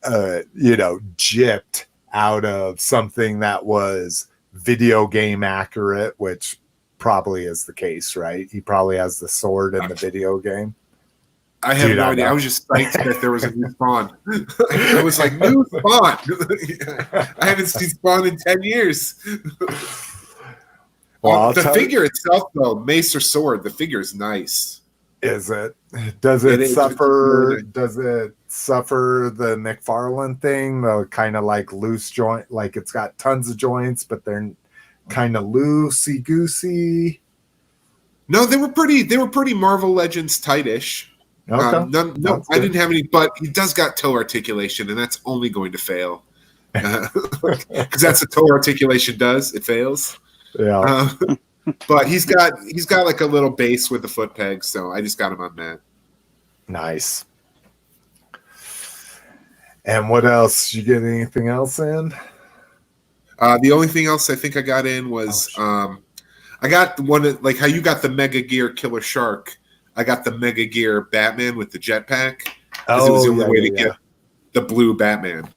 gypped out of something that was video game accurate, which probably is the case, right? He probably has the sword in the video game. I have no idea. I was just psyched that there was a new Spawn. I was like, new Spawn. I haven't seen Spawn in 10 years. Well, the figure itself, though, mace or sword, the figure is nice. Is it? Does it suffer? Does it suffer the McFarlane thing? The kind of like loose joint, like it's got tons of joints, but they're kind of loosey goosey. No, they were pretty Marvel Legends tightish. Okay. No, I didn't have any, but he does got toe articulation, and that's only going to fail because that's what toe articulation does. It fails. Yeah. But he's got like a little base with the foot peg, so I just got him on that. Nice. And what else? Did you get anything else in? The only thing else I think I got in was I got the one like how you got the Mega Gear Killer Shark. I got the Mega Gear Batman with the jetpack because it was the only way to get the blue Batman.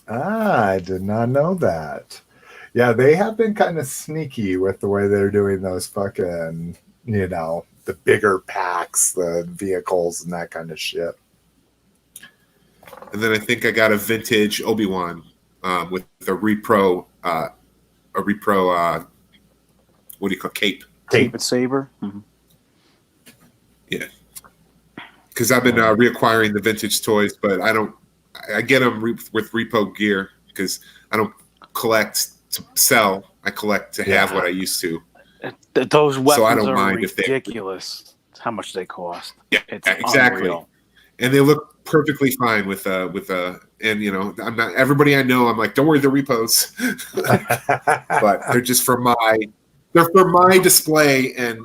I did not know that. Yeah, they have been kind of sneaky with the way they're doing those fucking, the bigger packs, the vehicles, and that kind of shit. And then I think I got a vintage Obi-Wan with a repro, what do you call it? Cape and saber. Mm-hmm. Yeah, because I've been reacquiring the vintage toys, but I get them with repo gear because I don't collect to sell. I collect to have what I used to. Those weapons so I don't are mind ridiculous. How much they cost? Yeah, it's exactly. Unreal. And they look perfectly fine with and I'm not everybody I know. I'm like, don't worry, they're repos, but they're just for my display, and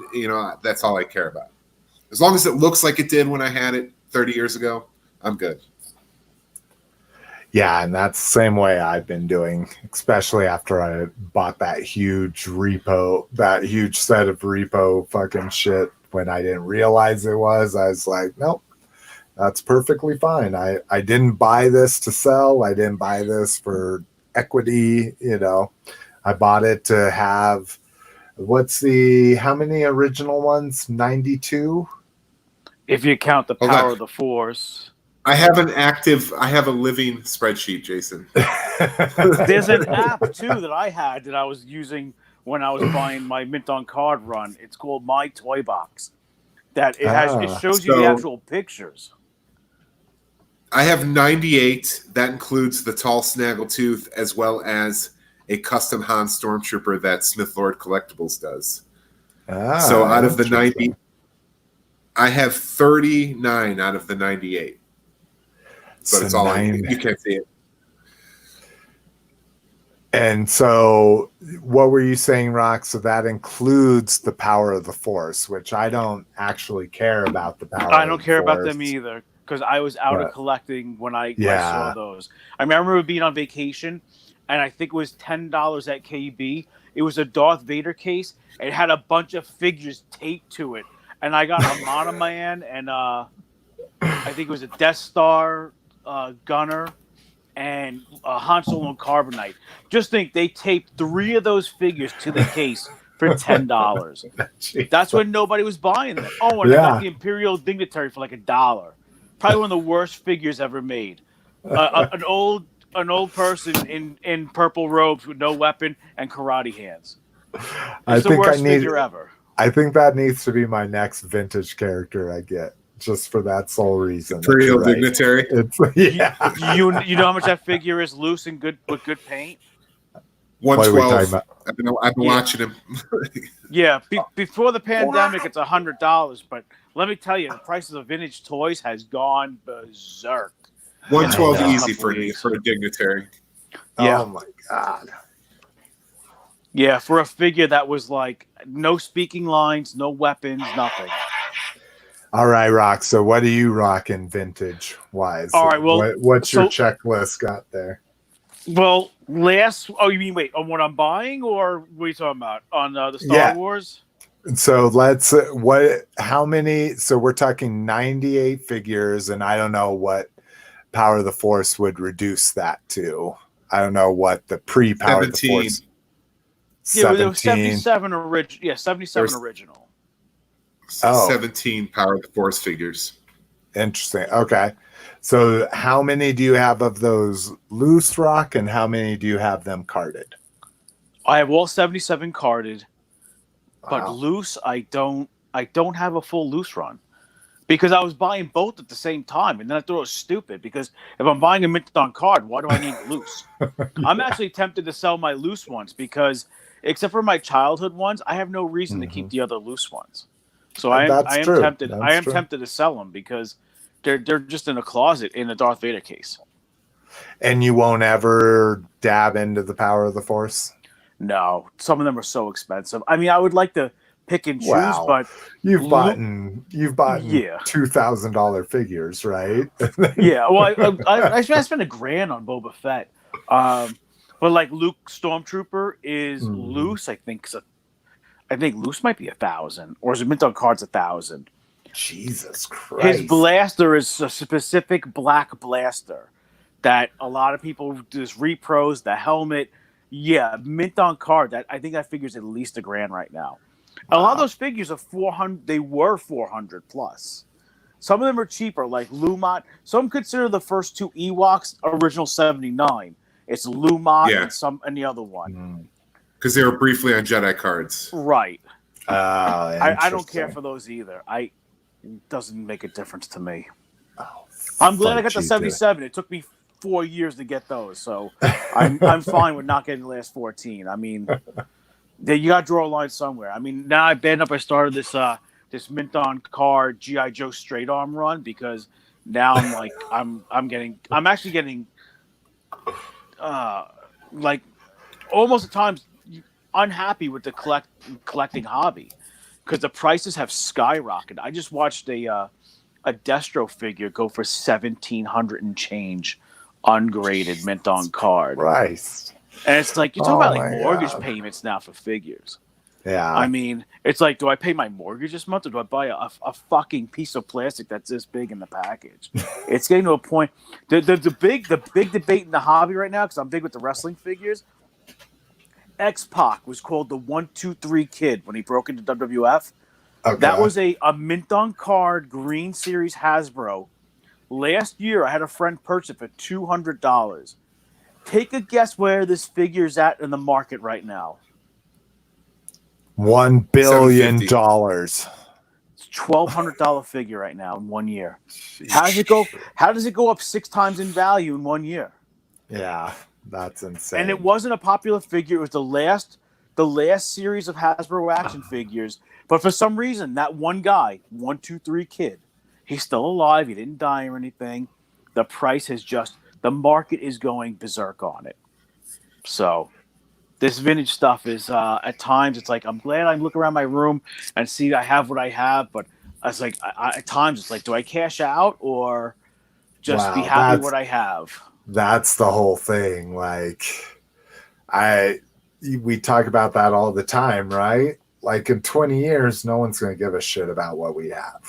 that's all I care about. As long as it looks like it did when I had it 30 years ago, I'm good. Yeah, and that's the same way I've been doing, especially after I bought that huge set of repo fucking shit when I didn't realize it was. I was like, nope, that's perfectly fine. I didn't buy this to sell. I didn't buy this for equity, I bought it to have, how many original ones? 92? If you count the power of the Force. I have a living spreadsheet, Jason. There's an app too that I had that I was using when I was buying my Mint on Card run. It's called My Toy Box. That it shows you the actual pictures. I have 98. That includes the tall snaggletooth as well as a custom Han Stormtrooper that Smith Lord Collectibles does. So out of the 90, I have 39 out of the 98. But So it's all you can't see it. And so what were you saying, Rock? So that includes the Power of the Force, which I don't actually care about the Power I don't of care the about Force. them either, because I was out of collecting when I saw those. I remember being on vacation, and I think it was $10 at KB. It was a Darth Vader case. It had a bunch of figures taped to it. And I got a Monoman and I think it was a Death Star gunner and Han Solo and Carbonite. Just think they taped 3 of those figures to the case for $10. That's when nobody was buying them. Oh, and I got the Imperial Dignitary for like $1. Probably one of the worst figures ever made. An old person in purple robes with no weapon and karate hands. It's the worst figure ever. I think that needs to be my next vintage character I get. Just for that sole reason. Imperial Dignitary. You know how much that figure is loose and good with good paint? 112. I've been watching him. Before the pandemic, it's $100. But let me tell you, the prices of vintage toys has gone berserk. 112 easy for a Dignitary. Yeah. Oh my god. Yeah, for a figure that was like no speaking lines, no weapons, nothing. All right, Rock. So what do you rock in vintage wise? All right, well, what's your checklist got there? Well, you mean wait, on what I'm buying, or what are you talking about? On the Star Wars? So let's how many, so we're talking 98 figures, and I don't know what Power of the Force would reduce that to. I don't know what the pre-Power of the Force. Yeah, there was 77 original. Yeah, 77 original. 17 Power of the Force figures. Interesting. Okay. So how many do you have of those loose, Rock, and how many do you have them carded? I have all 77 carded, but loose I don't have a full loose run. Because I was buying both at the same time, and then I thought it was stupid, because if I'm buying a minted on card, why do I need loose? I'm actually tempted to sell my loose ones, because except for my childhood ones, I have no reason to keep the other loose ones. So I am tempted. I am tempted to sell them because they're just in a closet in a Darth Vader case. And you won't ever dab into the Power of the Force? No, some of them are so expensive. I mean, I would like to pick and choose, but you've bought $2,000 figures, right? Yeah. Well, I spent $1,000 on Boba Fett, but like Luke Stormtrooper is loose. I think loose might be 1,000, or is it mint on cards 1,000? Jesus Christ! His blaster is a specific black blaster that a lot of people just repros. The helmet, mint on card. That I think that figure's at least $1,000 right now. A lot of those figures are 400. They were 400 plus. Some of them are cheaper, like Lumot. Some consider the first 2 Ewoks original 79. It's Lumot and the other one. Because they were briefly on Jedi cards. Right. I don't care for those either. It doesn't make a difference to me. I'm glad I got the 77. It took me 4 years to get those, so I'm fine with not getting the last 14. I mean, you got to draw a line somewhere. I mean, now I started this mint on card G.I. Joe straight arm run, because now I'm like I'm actually getting like almost at times unhappy with the collecting hobby, because the prices have skyrocketed. I just watched a Destro figure go for $1,700 and change, ungraded, mint on card. Christ. And it's like, you're talking about like mortgage payments now for figures. Yeah. I mean, it's like, do I pay my mortgage this month, or do I buy a fucking piece of plastic that's this big in the package? It's getting to a point. The big debate in the hobby right now, because I'm big with the wrestling figures. X-Pac was called the 1-2-3 Kid when he broke into WWF. Okay. That was a mint on card Green Series Hasbro. Last year, I had a friend purchase it for $200. Take a guess where this figure's at in the market right now. $1 billion. $1,200 figure right now in 1 year. How does it go? How does it go up 6 times in value in 1 year? Yeah, that's insane. And it wasn't a popular figure. It was the last series of Hasbro action figures. But for some reason, that one guy, 123 kid, he's still alive. He didn't die or anything. The price has the market is going berserk on it. So this vintage stuff is at times it's like I'm glad I look around my room and see I have what I have, but it's like at times it's like, do I cash out or just be happy with what I have? That's the whole thing. Like we talk about that all the time, right? Like in 20 years, no one's going to give a shit about what we have.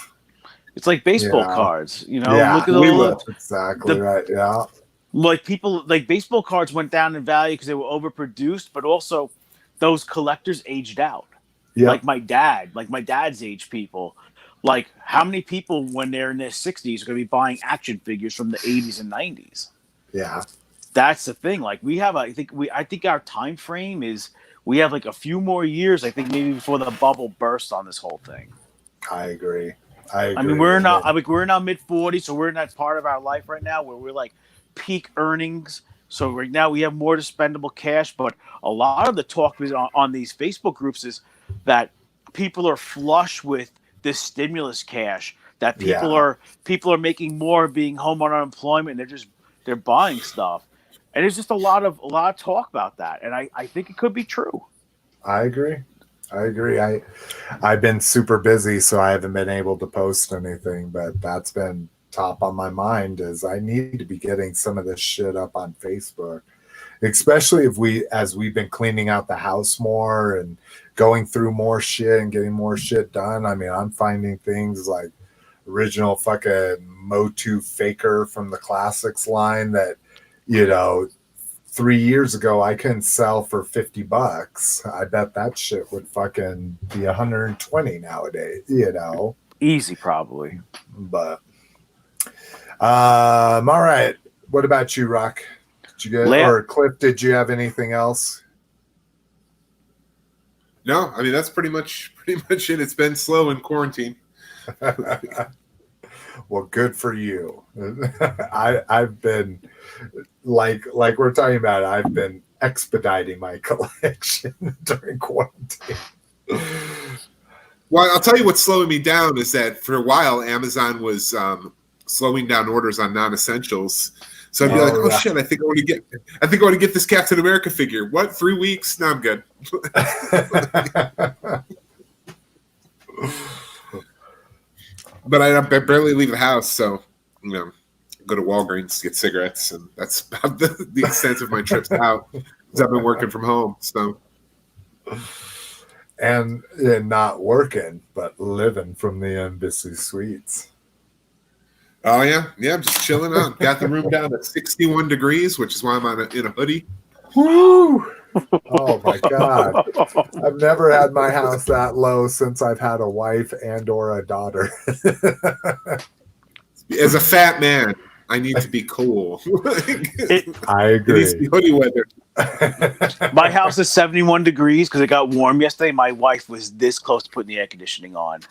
It's like baseball cards, Yeah, look at all exactly right. Yeah. Like people, like baseball cards went down in value because they were overproduced, but also those collectors aged out. Yeah. Like my dad's age people. Like how many people when they're in their 60s are going to be buying action figures from the 80s and 90s? Yeah. That's the thing. Like I think our time frame is we have like a few more years. I think maybe before the bubble bursts on this whole thing. I agree. I mean, we're in our mid 40s, so we're in that part of our life right now where we're like peak earnings. So right now we have more dispendable cash, but a lot of the talk is on these Facebook groups is that people are flush with this stimulus cash. That people are making more being home on unemployment. And they're buying stuff, and there's just a lot of talk about that, and I think it could be true. I agree. I've been super busy, so I haven't been able to post anything, but that's been top on my mind is I need to be getting some of this shit up on Facebook, especially as we've been cleaning out the house more and going through more shit and getting more shit done. I mean, I'm finding things like original fucking MOTU faker from the classics line that, 3 years ago I couldn't sell for $50. I bet that shit would fucking be 120 nowadays, Easy, probably. But all right. What about you, Rock? Did you get or Cliff? Did you have anything else? No, I mean that's pretty much it. It's been slow in quarantine. Well, good for you. I've been like we're talking about. I've been expediting my collection during quarantine. Well, I'll tell you what's slowing me down is that for a while Amazon was slowing down orders on non-essentials. So I'd be like, shit, I think I want to get this Captain America figure. What? 3 weeks? No, I'm good. But I barely leave the house, so go to Walgreens to get cigarettes, and that's about the extent of my trips out. Because I've been working from home, so and not working, but living from the embassy suites. Oh yeah, I'm just chilling out. Got the room down at 61 degrees, which is why I'm in a hoodie. Woo! Oh my God. I've never had my house that low since I've had a wife and or a daughter. As a fat man, I need to be cool. I agree. It needs to be hoodie weather. My house is 71 degrees because it got warm yesterday. My wife was this close to putting the air conditioning on.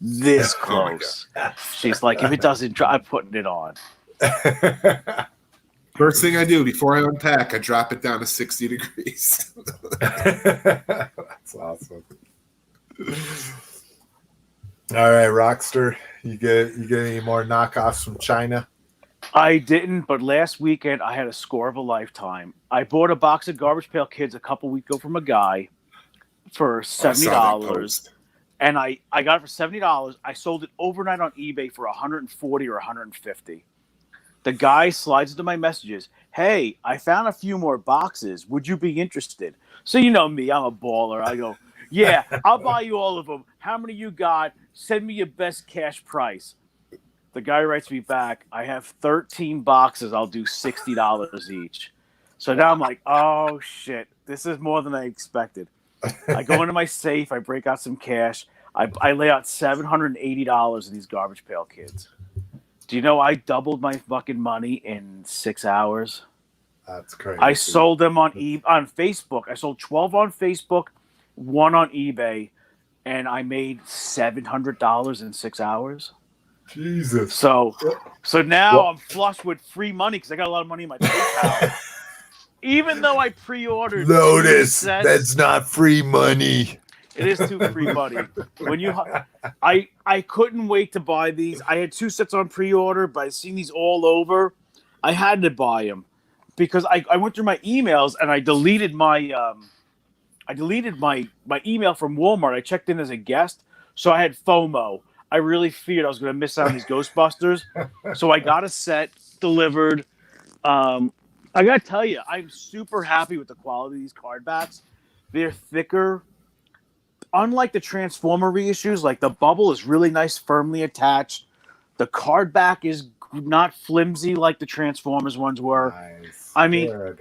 This close. She's like, if it doesn't dry, I'm putting it on. First thing I do before I unpack, I drop it down to 60 degrees. That's awesome. All right, Rockster, you get any more knockoffs from China? I didn't, but last weekend I had a score of a lifetime. I bought a box of Garbage Pail Kids a couple weeks ago from a guy for $70. And I got it for $70. I sold it overnight on eBay for $140 or $150. The guy slides into my messages. Hey, I found a few more boxes. Would you be interested? So you know me, I'm a baller. I go, yeah, I'll buy you all of them. How many you got? Send me your best cash price. The guy writes me back, I have 13 boxes. I'll do $60 each. So now I'm like, oh, shit. This is more than I expected. I go into my safe. I break out some cash. I lay out $780 in these Garbage Pail Kids. Do you know I doubled my fucking money in 6 hours? That's crazy. I sold them on Facebook. I sold 12 on Facebook, 1 on eBay, and I made $700 in 6 hours. Jesus. So now Well- I'm flush with free money because I got a lot of money in my PayPal. Even though I pre-ordered Lotus, 2 sets, that's not free money. it is too free money. When I couldn't wait to buy these. I had 2 sets on pre-order, but I seen these all over. I had to buy them because I went through my emails and I deleted my email from Walmart. I checked in as a guest, so I had FOMO. I really feared I was going to miss out on these Ghostbusters, so I got a set delivered. I got to tell you, I'm super happy with the quality of these card backs. They're thicker. Unlike the Transformer reissues, like the bubble is really nice, firmly attached. The card back is not flimsy like the Transformers ones were. Nice. I mean, Good.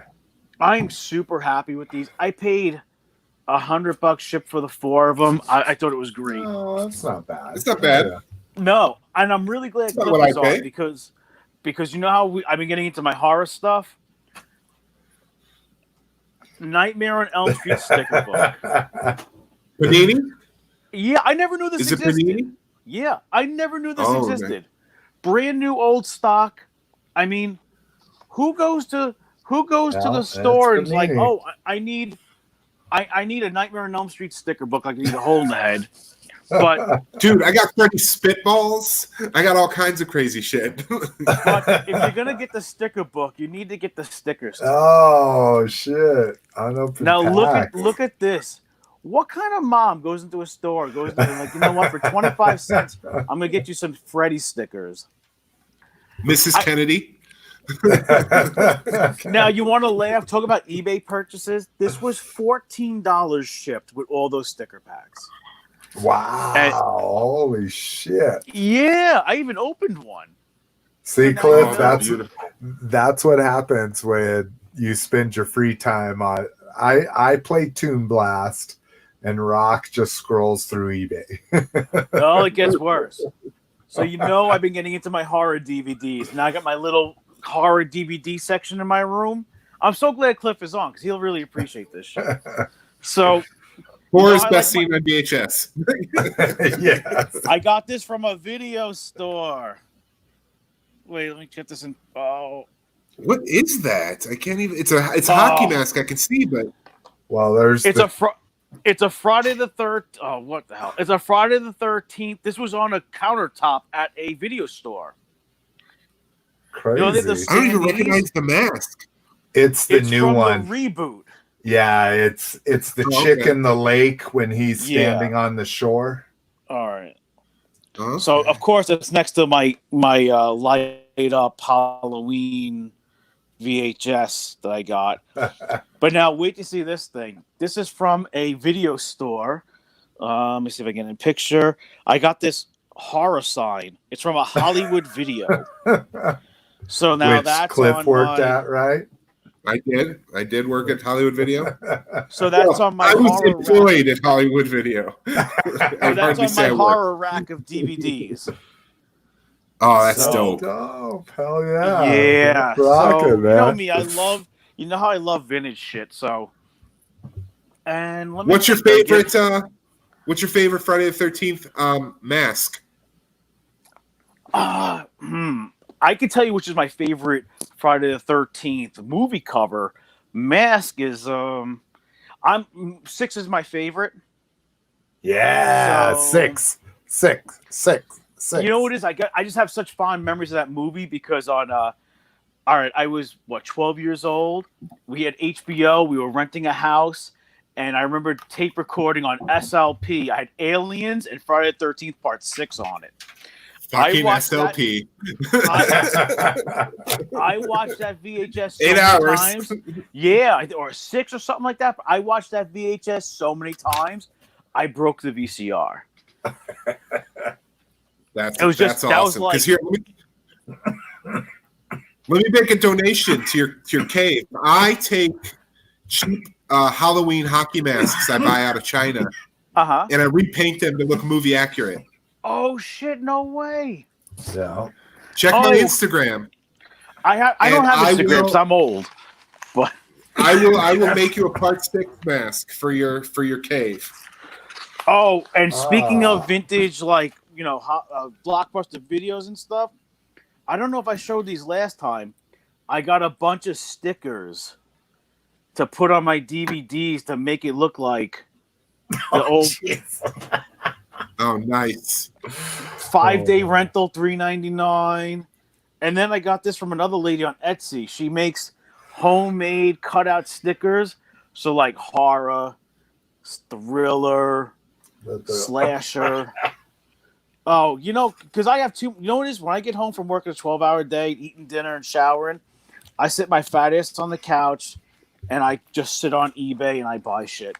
I'm super happy with these. I paid $100 shipped for the 4 of them. I thought it was great. Oh, that's not bad. It's not bad. Yeah. No, and I'm really glad That's not Cliff what is I on pay. because you know how I've been getting into my horror stuff. Nightmare on Elm Street sticker book. Panini? Yeah, I never knew this Is it existed. Panini? Yeah, I never knew this Oh, existed. Brand new old stock. I mean, who goes to the that's store and is like, Panini. oh, I need a Nightmare on Elm Street sticker book. Like I need a hole in the head. But Dude, I got Freddy Spitballs. I got all kinds of crazy shit. but if you're gonna get the sticker book, you need to get the stickers. Oh shit! Unopened Now pack. look at this. What kind of mom goes into a store, goes into like, you know what, for 25 cents, I'm gonna get you some Freddy stickers. Mrs. Kennedy. Now you want to laugh? Talk about eBay purchases. This was $14 shipped with all those sticker packs. Wow! And- Holy shit! Yeah, I even opened one. See, now Cliff, you know. Beautiful. that's what happens when you spend your free time on. I play Toon Blast, and Rock just scrolls through eBay. Oh, it gets worse. So you know I've been getting into my horror DVDs. Now I got my little horror DVD section in my room. I'm so glad Cliff is on because he'll really appreciate this shit. So Horror's I best like seen on VHS. Yes. I got this from a video store. Wait, let me get this in. Oh, What is that? I can't even. It's a hockey mask. I can see, but Well, there's it's the, it's a Friday the 13th. Oh, what the hell? It's a Friday the 13th. This was on a countertop at a video store. crazy. You know, the I don't even Standees? recognize the mask. It's the It's new from one. the reboot. Yeah, it's the Oh, chick okay. in the lake when he's Yeah. standing on the shore. All right. Okay. So of course it's next to my light up Halloween VHS that I got. But now wait to see this thing. This is from a video store. Let me see if I can get a picture. I got this horror sign. It's from a Hollywood video. So now Which that's Cliff on worked my, at, right? I did work at Hollywood Video. So that's on my I was horror rack. employed at Hollywood Video. So I'd that's hardly on my say I worked. horror rack of DVDs. Oh, that's So- dope. Dope. Hell yeah. Yeah. Rockin', So you know man. me, you know how I love vintage shit. So, and let me What's your think, I guess- favorite? What's your favorite Friday the 13th mask? I can tell you which is my favorite Friday the 13th movie cover. Mask is 6 is my favorite. Yeah, So- six. You know what it is? I just have such fond memories of that movie because on all right, I was 12 years old. We had HBO, we were renting a house, and I remember tape recording on SLP. I had Aliens and Friday the 13th Part 6 on it. Fucking watched SLP. I watched that VHS so 8 many hours. times. Yeah, or 6 or something like that. But I watched that VHS so many times, I broke the VCR. That's It was just- that's that was awesome. like- Because here, let me make a donation to your cave. I take cheap Halloween hockey masks I buy out of China, Uh-huh. and I repaint them to look movie accurate. Oh shit, no way. Yeah. Check Oh. my Instagram. I don't And have I Instagram will- because I'm old. But I will make you a Part 6 mask for your cave. Oh, and speaking Ah. of vintage, like, Blockbuster videos and stuff, I don't know if I showed these last time. I got a bunch of stickers to put on my DVDs to make it look like the old Jeez. Oh, nice. 5-day rental, $3.99. And then I got this from another lady on Etsy. She makes homemade cutout stickers. So like horror, thriller, slasher. Oh, because I have two. You know what it is? When I get home from working a 12-hour day, eating dinner and showering, I sit my fat ass on the couch and I just sit on eBay and I buy shit.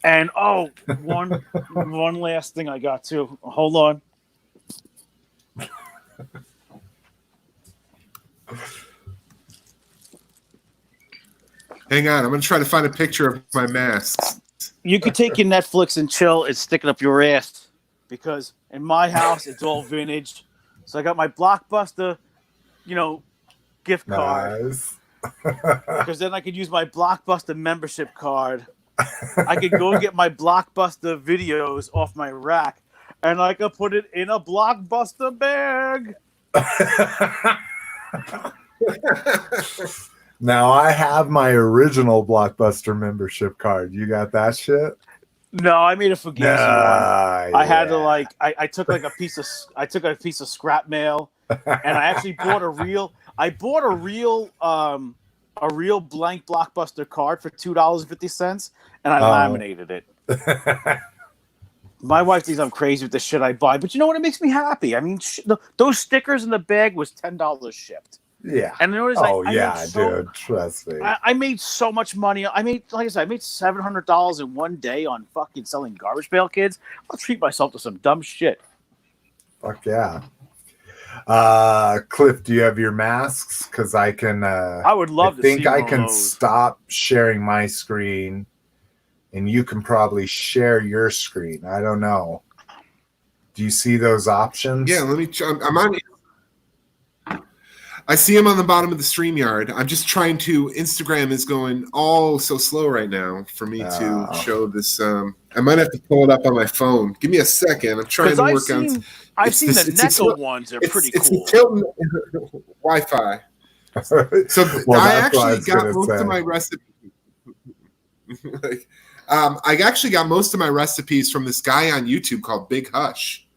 And one last thing I got too. Hold on. Hang on, I'm gonna try to find a picture of my masks. You could take your Netflix and chill and stick it up your ass, because in my house it's all vintage. So I got my Blockbuster, gift card. Nice. Because then I could use my Blockbuster membership card. I could go get my Blockbuster videos off my rack, and I could put it in a Blockbuster bag. Now I have my original Blockbuster membership card. You got that shit? No, I made a fugazi one. I had to yeah. I took a piece of scrap mail, and I actually bought a real blank Blockbuster card for $2.50, and I laminated it. My wife thinks I'm crazy with the shit I buy, but you know what? It makes me happy. I mean, those stickers in the bag was $10 shipped. Yeah. And notice, dude. Trust me. I made so much money. I made $700 in one day on fucking selling garbage pail kids. I'll treat myself to some dumb shit. Fuck yeah. Cliff, do you have your masks? Because I can. I would love to see think I one of can those. stop sharing my screen, and you can probably share your screen. I don't know. Do you see those options? Yeah, let me. I'm on. I see him on the bottom of the StreamYard. I'm just trying to. Instagram is going all so slow right now for me to show this. I might have to pull it up on my phone. Give me a second. I'm trying to work on. I've seen the NECA ones. They're pretty cool. It's Tilton Wi-Fi. So I actually got most of my recipes. I actually got most of my recipes from this guy on YouTube called Big Hush,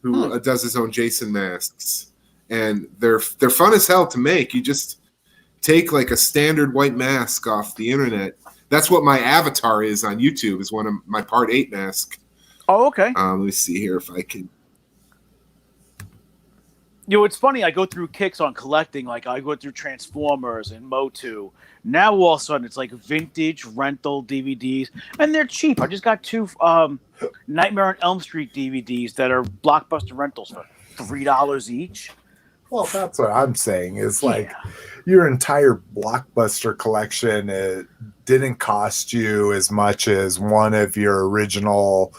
who does his own Jason masks. And they're fun as hell to make. You just take like a standard white mask off the internet. That's what my avatar is on YouTube, is one of my Part 8 mask. Oh, okay. Let me see here if I can. It's funny. I go through kicks on collecting. Like I go through Transformers and MOTU. Now all of a sudden it's like vintage rental DVDs, and they're cheap. I just got 2 Nightmare on Elm Street DVDs that are Blockbuster rentals for $3 each. Well, that's what I'm saying is like your entire Blockbuster collection, it didn't cost you as much as one of your original,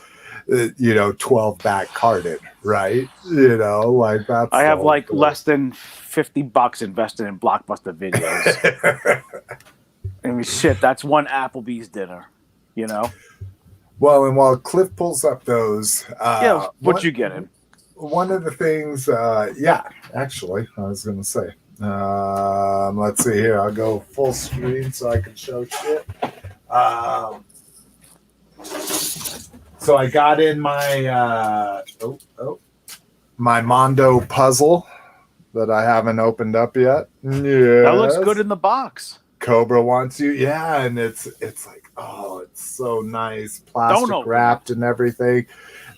12 back carded, right? Like that's. I have less than $50 invested in Blockbuster videos. I mean, shit, that's one Applebee's dinner, Well, and while Cliff pulls up those, what you getting? One of the things, actually, I was going to say, let's see here. I'll go full screen so I can show shit. So I got in my, my Mondo puzzle that I haven't opened up yet. Yeah, that looks good in the box. Cobra wants you. Yeah, and it's like, it's so nice. Plastic wrapped and everything.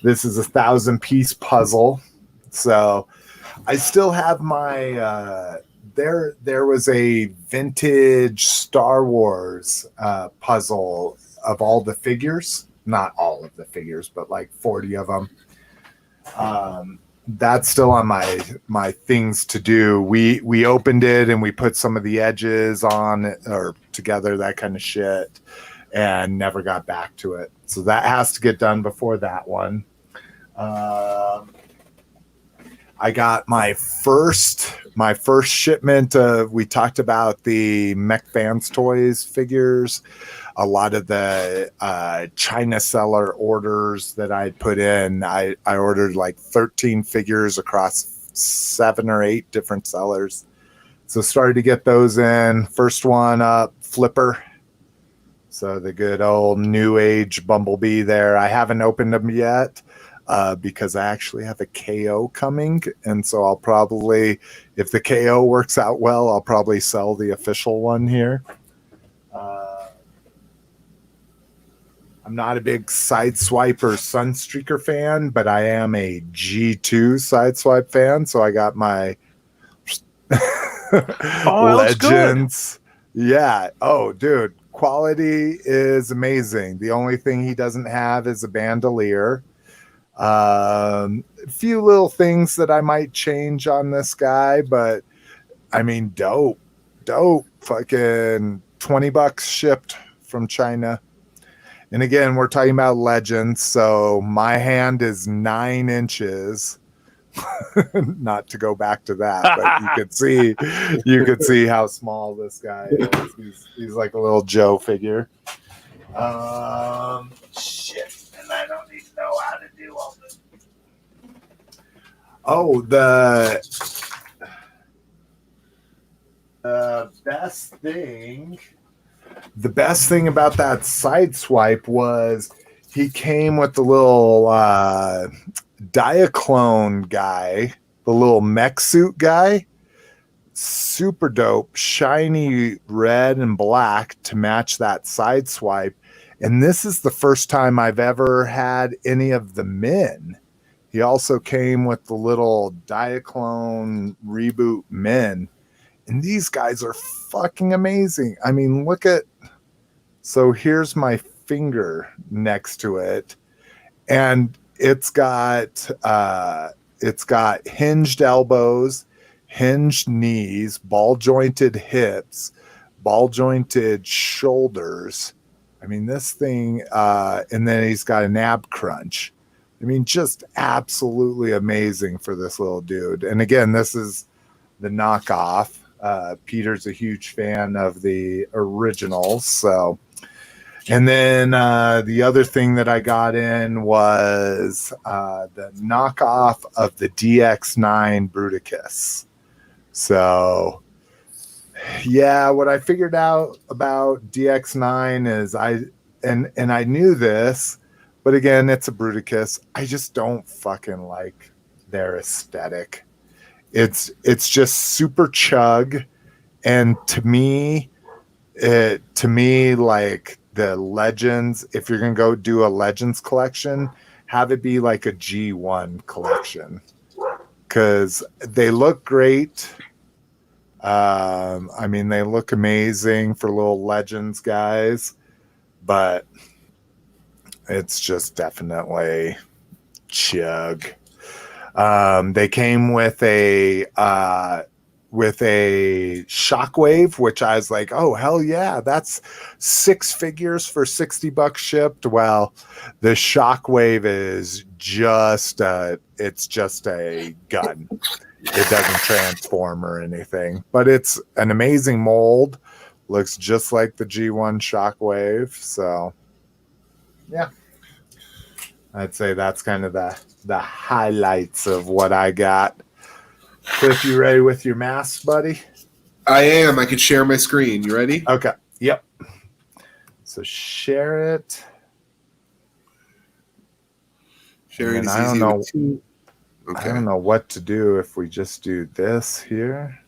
This is a 1,000-piece puzzle. So I still have my there was a vintage Star Wars puzzle of all the figures. Not all of the figures, but like 40 of them. That's still on my things to do. We opened it and we put some of the edges on it, or together, that kind of shit, and never got back to it. So that has to get done before that one. I got my first shipment of, we talked about the Mech Fans Toys figures, a lot of the China seller orders that I put in. I ordered like 13 figures across 7 or 8 different sellers. So started to get those in. First one up, Flipper. So the good old new age Bumblebee there. I haven't opened them yet because I actually have a KO coming. And so I'll probably, if the KO works out well, I'll probably sell the official one here. I'm not a big Sideswipe or Sunstreaker fan, but I am a G2 Sideswipe fan. So I got my Legends. Yeah. Oh, dude. Quality is amazing. The only thing he doesn't have is a bandolier. A few little things that I might change on this guy, but I mean, dope. Fucking $20 shipped from China. And again, we're talking about Legends, so my hand is 9 inches. Not to go back to that, but you could see how small this guy is. He's like a little Joe figure. Shit, and I don't even know how to do all this. Oh, the best thing about that Sideswipe was he came with the little Diaclone guy, the little mech suit guy. Super dope, shiny red and black to match that Sideswipe. And this is the first time I've ever had any of the men. He also came with the little Diaclone reboot men. And these guys are fucking amazing. I mean, look at, so here's my finger next to it. And it's got hinged elbows, hinged knees, ball jointed hips, ball jointed shoulders. I mean, this thing, and then he's got an ab crunch. I mean, just absolutely amazing for this little dude. And again, this is the knockoff. Peter's a huge fan of the originals. So, and then the other thing that I got in was the knockoff of the DX9 Bruticus. So, yeah, what I figured out about DX9 is I knew this, but again, it's a Bruticus. I just don't fucking like their aesthetic. It's just super chug, and to me, like the Legends, if you're gonna go do a Legends collection, have it be like a G1 collection, because they look great. I mean, they look amazing for little Legends guys, but it's just definitely chug. They came with a Shockwave, which I was like, oh hell yeah, that's 6 figures for $60 shipped. Well, the Shockwave is just it's just a gun. It doesn't transform or anything, but it's an amazing mold. Looks just like the G1 Shockwave. So yeah, I'd say that's kind of the highlights of what I got. Cliff, you ready with your mask, buddy? I am. I can share my screen. You ready? Okay. Yep. So share it. Sharing is I don't easy. know. With two. Okay. I don't know what to do if we just do this here.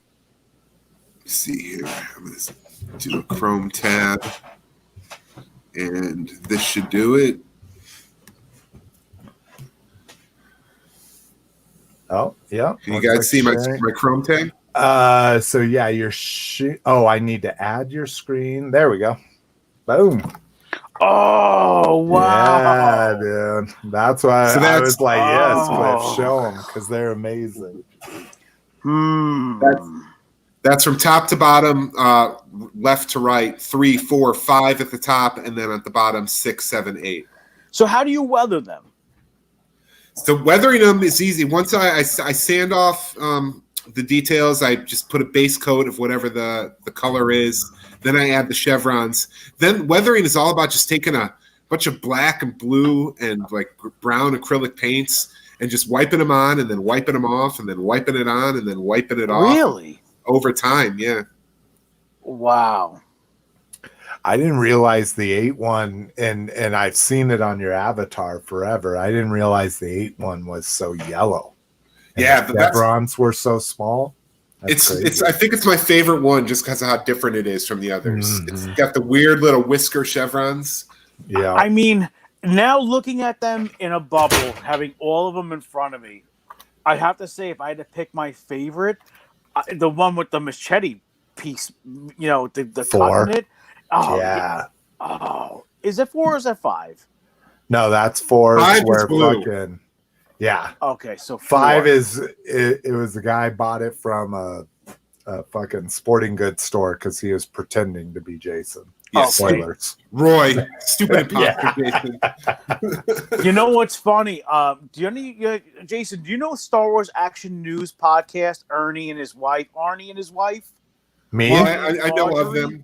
Let's see here. I'm going to do a Chrome tab, and this should do it. Oh, yeah. Can you guys see my Chrome tag? So yeah, I need to add your screen. There we go. Boom. Oh wow! Yeah, dude. That's why I was like, yes, Cliff, show them because they're amazing. That's from top to bottom, left to right, 3, 4, 5 at the top, and then at the bottom 6, 7, 8. So how do you weather them? So weathering them is easy. Once I sand off the details, I just put a base coat of whatever the color is. Then I add the chevrons. Then weathering is all about just taking a bunch of black and blue and like brown acrylic paints and just wiping them on and then wiping them off and then wiping it on and then wiping it off. Really? Over time, yeah. Wow. I didn't realize the 8-1, and I've seen it on your avatar forever. I didn't realize the 8-1 was so yellow. And Yeah, the but chevrons were so small. It's I think it's my favorite one just because of how different it is from the others. Mhm. It's got the weird little whisker chevrons. Yeah. I mean, now looking at them in a bubble, having all of them in front of me, I have to say, if I had to pick my favorite, the one with the machete piece, you know, the cut 4. in it. Oh, yeah. Oh, is it 4 or is it 5? No, that's 4. 5 is Where blue. fucking yeah. Okay, so 5 4. is it was the guy bought it from a fucking sporting goods store because he was pretending to be Jason. Yes. Spoilers. Roy, stupid imposter Yeah. Jason. You know what's funny? Jason, do you know Star Wars Action News podcast? Arnie and his wife. Me? Well, I know of them.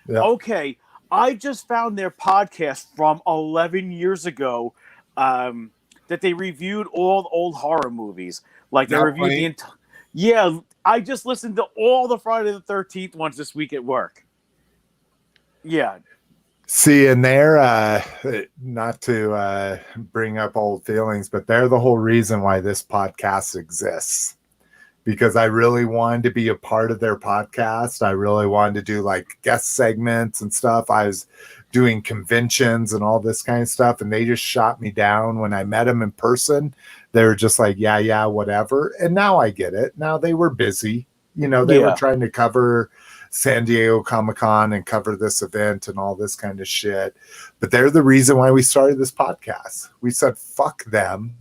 Yeah. Okay, I just found their podcast from 11 years ago that they reviewed all the old horror movies. Like they Not reviewed funny. the entire. Yeah, I just listened to all the Friday the 13th ones this week at work. Yeah. See, and they're not to bring up old feelings, but they're the whole reason why this podcast exists. Because I really wanted to be a part of their podcast. I really wanted to do like guest segments and stuff. I was doing conventions and all this kind of stuff, and they just shot me down when I met them in person. They were just like, yeah, whatever. And now I get it. Now they were busy. You know, they were trying to cover San Diego Comic-Con and cover this event and all this kind of shit. But they're the reason why we started this podcast. We said, fuck them.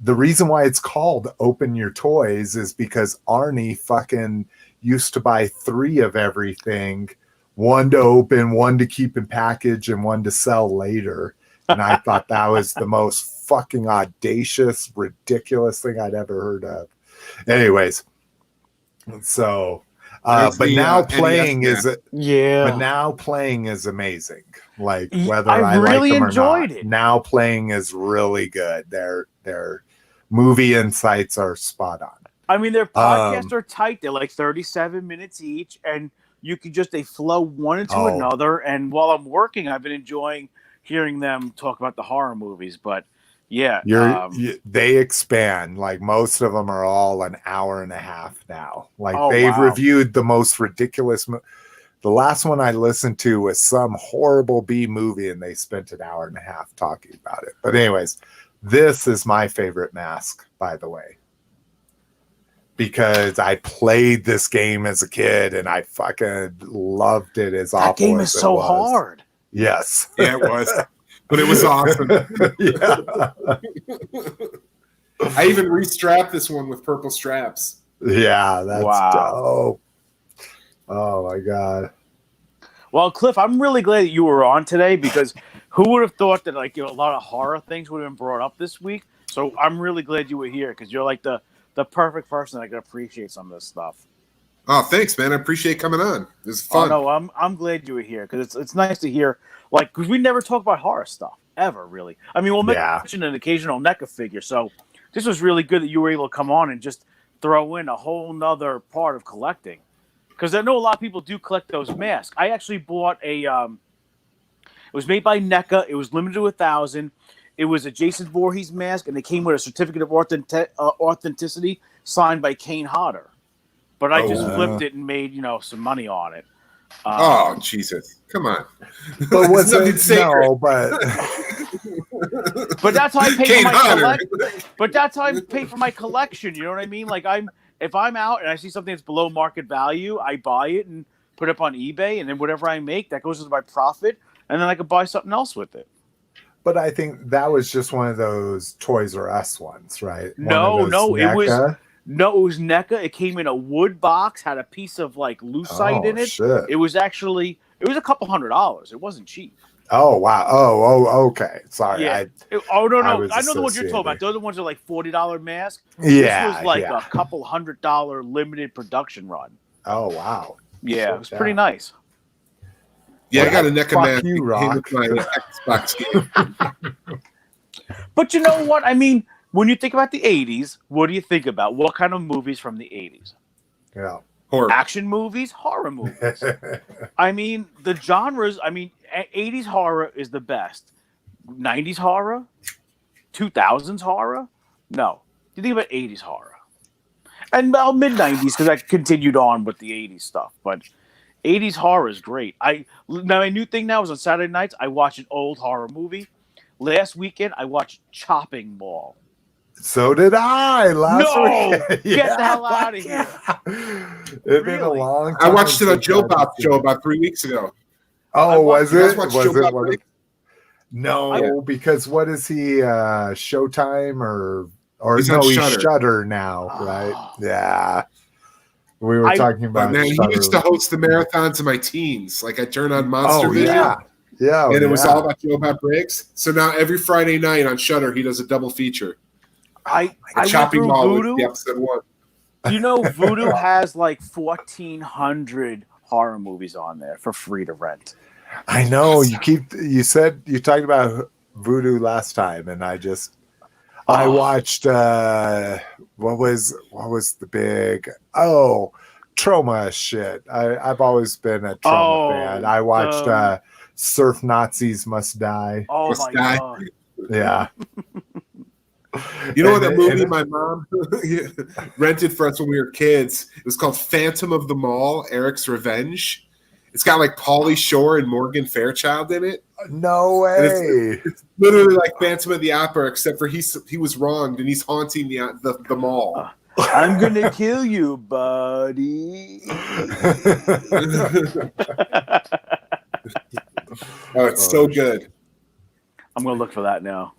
The reason why it's called Open Your Toys is because Arnie fucking used to buy 3 of everything, 1 to open, 1 to keep in package, and 1 to sell later. And I thought that was the most fucking audacious, ridiculous thing I'd ever heard of. Anyways, so but now playing is but now playing is amazing. Like whether I really like them enjoyed or not, it. now playing is really good. Their movie insights are spot on. I mean, their podcasts are tight. They're like 37 minutes each, and you can just, they flow one into another. And while I'm working, I've been enjoying hearing them talk about the horror movies. But yeah, they expand. Like most of them are all an hour and a half now. Like they've reviewed the most ridiculous. The last one I listened to was some horrible B movie, and they spent an hour and a half talking about it. But anyways, this is my favorite mask, by the way, because I played this game as a kid and I fucking loved it. As awful that game as is so it was. hard. Yes, yeah, it was, but it was awesome. Yeah, I even restrapped this one with purple straps. yeah, that's dope. Oh my god. Well, Cliff, I'm really glad that you were on today, because who would have thought that like, you know, a lot of horror things would have been brought up this week. So I'm really glad you were here, because you're like the perfect person that can appreciate some of this stuff. Oh, thanks, man. I appreciate coming on. It was fun. Oh, no, I'm glad you were here, because it's nice to hear, like, because we never talk about horror stuff ever, really. I mean, we'll mention an occasional NECA figure. So this was really good that you were able to come on and just throw in a whole nother part of collecting. Because I know a lot of people do collect those masks. I actually bought a it was made by NECA. It was limited to 1,000. It was a Jason Voorhees mask, and it came with a certificate of authenticity signed by Kane Hodder. But I just flipped it and made, you know, some money on it. Oh, Jesus. Come on. But what's nothing sacred. No, but but that's how I pay for my Hodder. collection. But that's how I pay for my collection. You know what I mean? Like if I'm out and I see something that's below market value, I buy it and put it up on eBay, and then whatever I make, that goes into my profit, and then I could buy something else with it. But I think that was just one of those Toys R Us ones, right? No, it was NECA? NECA. It came in a wood box, had a piece of like lucite in it. Shit. It was actually It was a couple $100. It wasn't cheap. Oh wow! Oh, okay. Sorry. Yeah. I No. was I know the ones you're talking about. associating. Those are the ones that are like $40 mask. Yeah. This was like yeah. a couple $100 limited production run. Oh wow. Yeah, it was pretty nice. Yeah, Well, I got a neck of fuck mask. you, Rock. My Xbox game. But you know what? I mean, when you think about the 80s, what do you think about? What kind of movies from the 80s? Yeah. Horror. Action movies, horror movies. I mean, the genres, 80s horror is the best. 90s horror? 2000s horror? No. You think about 80s horror. And mid-90s, because I continued on with the 80s stuff. But 80s horror is great. Now, my new thing now is on Saturday nights, I watch an old horror movie. Last weekend, I watched Chopping Mall. So did I last week. Get the hell out of here. It's been a long I time. watched it on since Joe I've Bop seen show it. about 3 weeks ago. Oh, was You guys it? watch Was Joe it Bop one of- Break? No, because what is he? Showtime or He's no? on He's Shudder. Shudder now, right? Yeah. We were talking But about. man, he Shudder. used to host the marathons in my teens. Like I turned on Monster Oh Vision. yeah. And it was all about Joe Bop Breaks. So now every Friday night on Shudder, he does a double feature. I went Chopping through Mall Voodoo. with the episode 1. You know, Voodoo has like 1,400 horror movies on there for free to rent. I know you said you talked about Voodoo last time, and I watched what was the big Trauma shit. I've always been a Trauma fan. I watched Surf Nazis Must Die. Oh Must my Die. god! Yeah. You know what that movie my mom rented for us when we were kids? It was called Phantom of the Mall, Eric's Revenge. It's got like Pauly Shore and Morgan Fairchild in it. No way. It's literally like Phantom of the Opera, except for he was wronged and he's haunting the mall. I'm gonna kill you, buddy. Oh, it's so good. I'm gonna look for that now.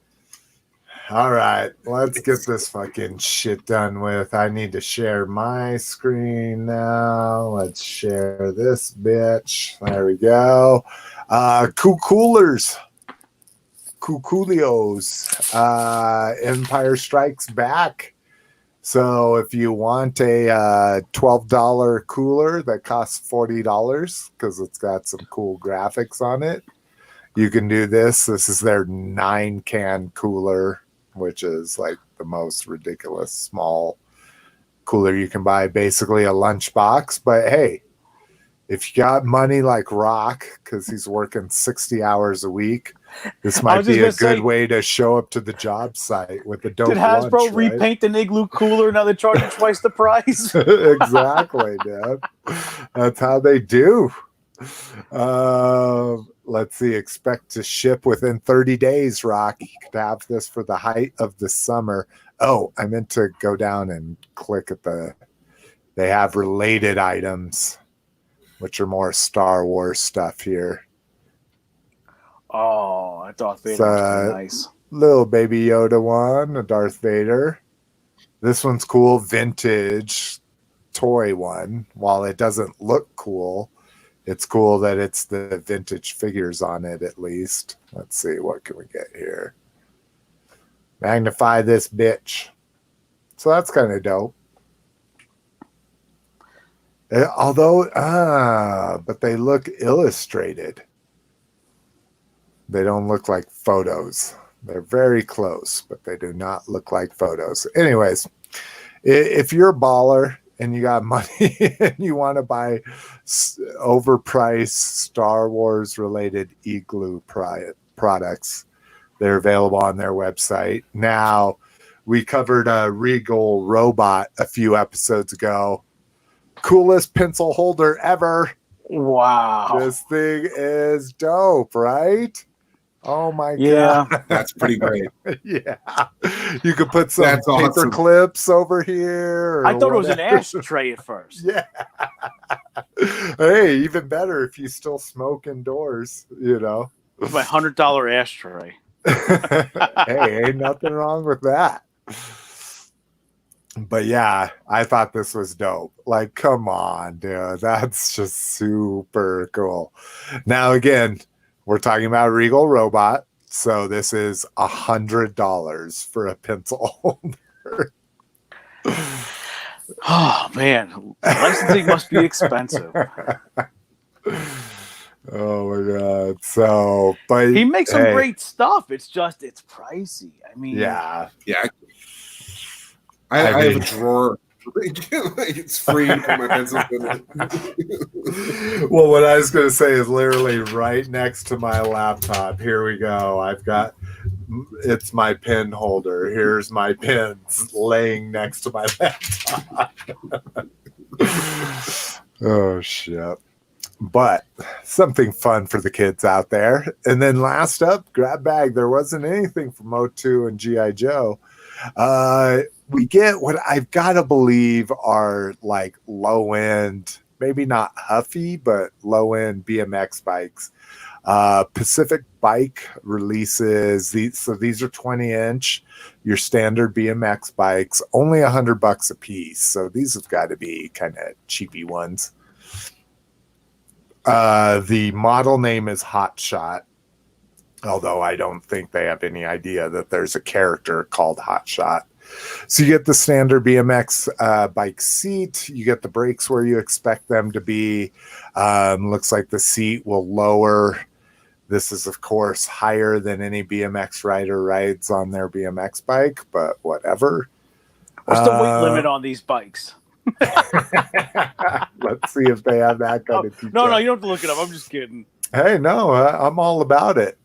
All right, let's get this fucking shit done with. I need to share my screen now. Let's share this bitch. There we go. Coolers. Coolios. Empire Strikes Back. So if you want a $12 cooler that costs $40 because it's got some cool graphics on it, you can do this. This is their 9-can cooler, which is like the most ridiculous small cooler you can buy. Basically a lunchbox. But hey, if you got money like Rock, because he's working 60 hours a week, this might be a good way to show up to the job site with a dope Did Hasbro lunch, right? repaint the Igloo cooler? Now they're charging twice the price. Exactly, dude. That's how they do. Let's see. Expect to ship within 30 days, Rock. You could have this for the height of the summer. Oh, I meant to go down and click at they have related items, which are more Star Wars stuff here. Oh, I thought Vader was nice. Little Baby Yoda one, a Darth Vader. This one's cool, vintage toy one. While it doesn't look cool, it's cool that it's the vintage figures on it at least. Let's see, what can we get here? Magnify this bitch. So that's kind of dope. Although, but they look illustrated. They don't look like photos. They're very close, but they do not look like photos. Anyways, if you're a baller and you got money and you want to buy overpriced Star Wars related Igloo products, they're available on their website. Now, we covered a Regal robot a few episodes ago. Coolest pencil holder ever. Wow. This thing is dope, right? Oh my god. That's pretty great. Yeah. You could put some That's paper awesome. clips over here. I thought it was an whatever. ashtray at first. Yeah. Hey, even better if you still smoke indoors, you know. My $100 ashtray. Hey, ain't nothing wrong with that. But yeah, I thought this was dope. Like, come on, dude. That's just super cool. Now, again, we're talking about Regal Robot. So this is $100 for a pencil holder. Oh man, licensing must be expensive. Oh my god. So, but He makes some great stuff. It's just it's pricey. I mean, yeah. I have a drawer. It's free to put my pencils in it. Well, what I was going to say is literally right next to my laptop. Here we go. It's my pen holder. Here's my pens laying next to my laptop. Oh, shit. But something fun for the kids out there. And then last up, grab bag. There wasn't anything from MOTU and G.I. Joe. We get what I've got to believe are like low end, maybe not Huffy, but low end BMX bikes. Pacific Bike releases these. So these are 20-inch, your standard BMX bikes, only $100 a piece. So these have got to be kind of cheapy ones. The model name is Hot Shot. Although I don't think they have any idea that there's a character called Hot Shot. So you get the standard BMX bike seat. You get the brakes where you expect them to be. Looks like the seat will lower. This is, of course, higher than any BMX rider rides on their BMX bike, but whatever. What's the weight limit on these bikes? Let's see if they have that kind of detail. No, you don't have to look it up. I'm just kidding. Hey, no, I'm all about it.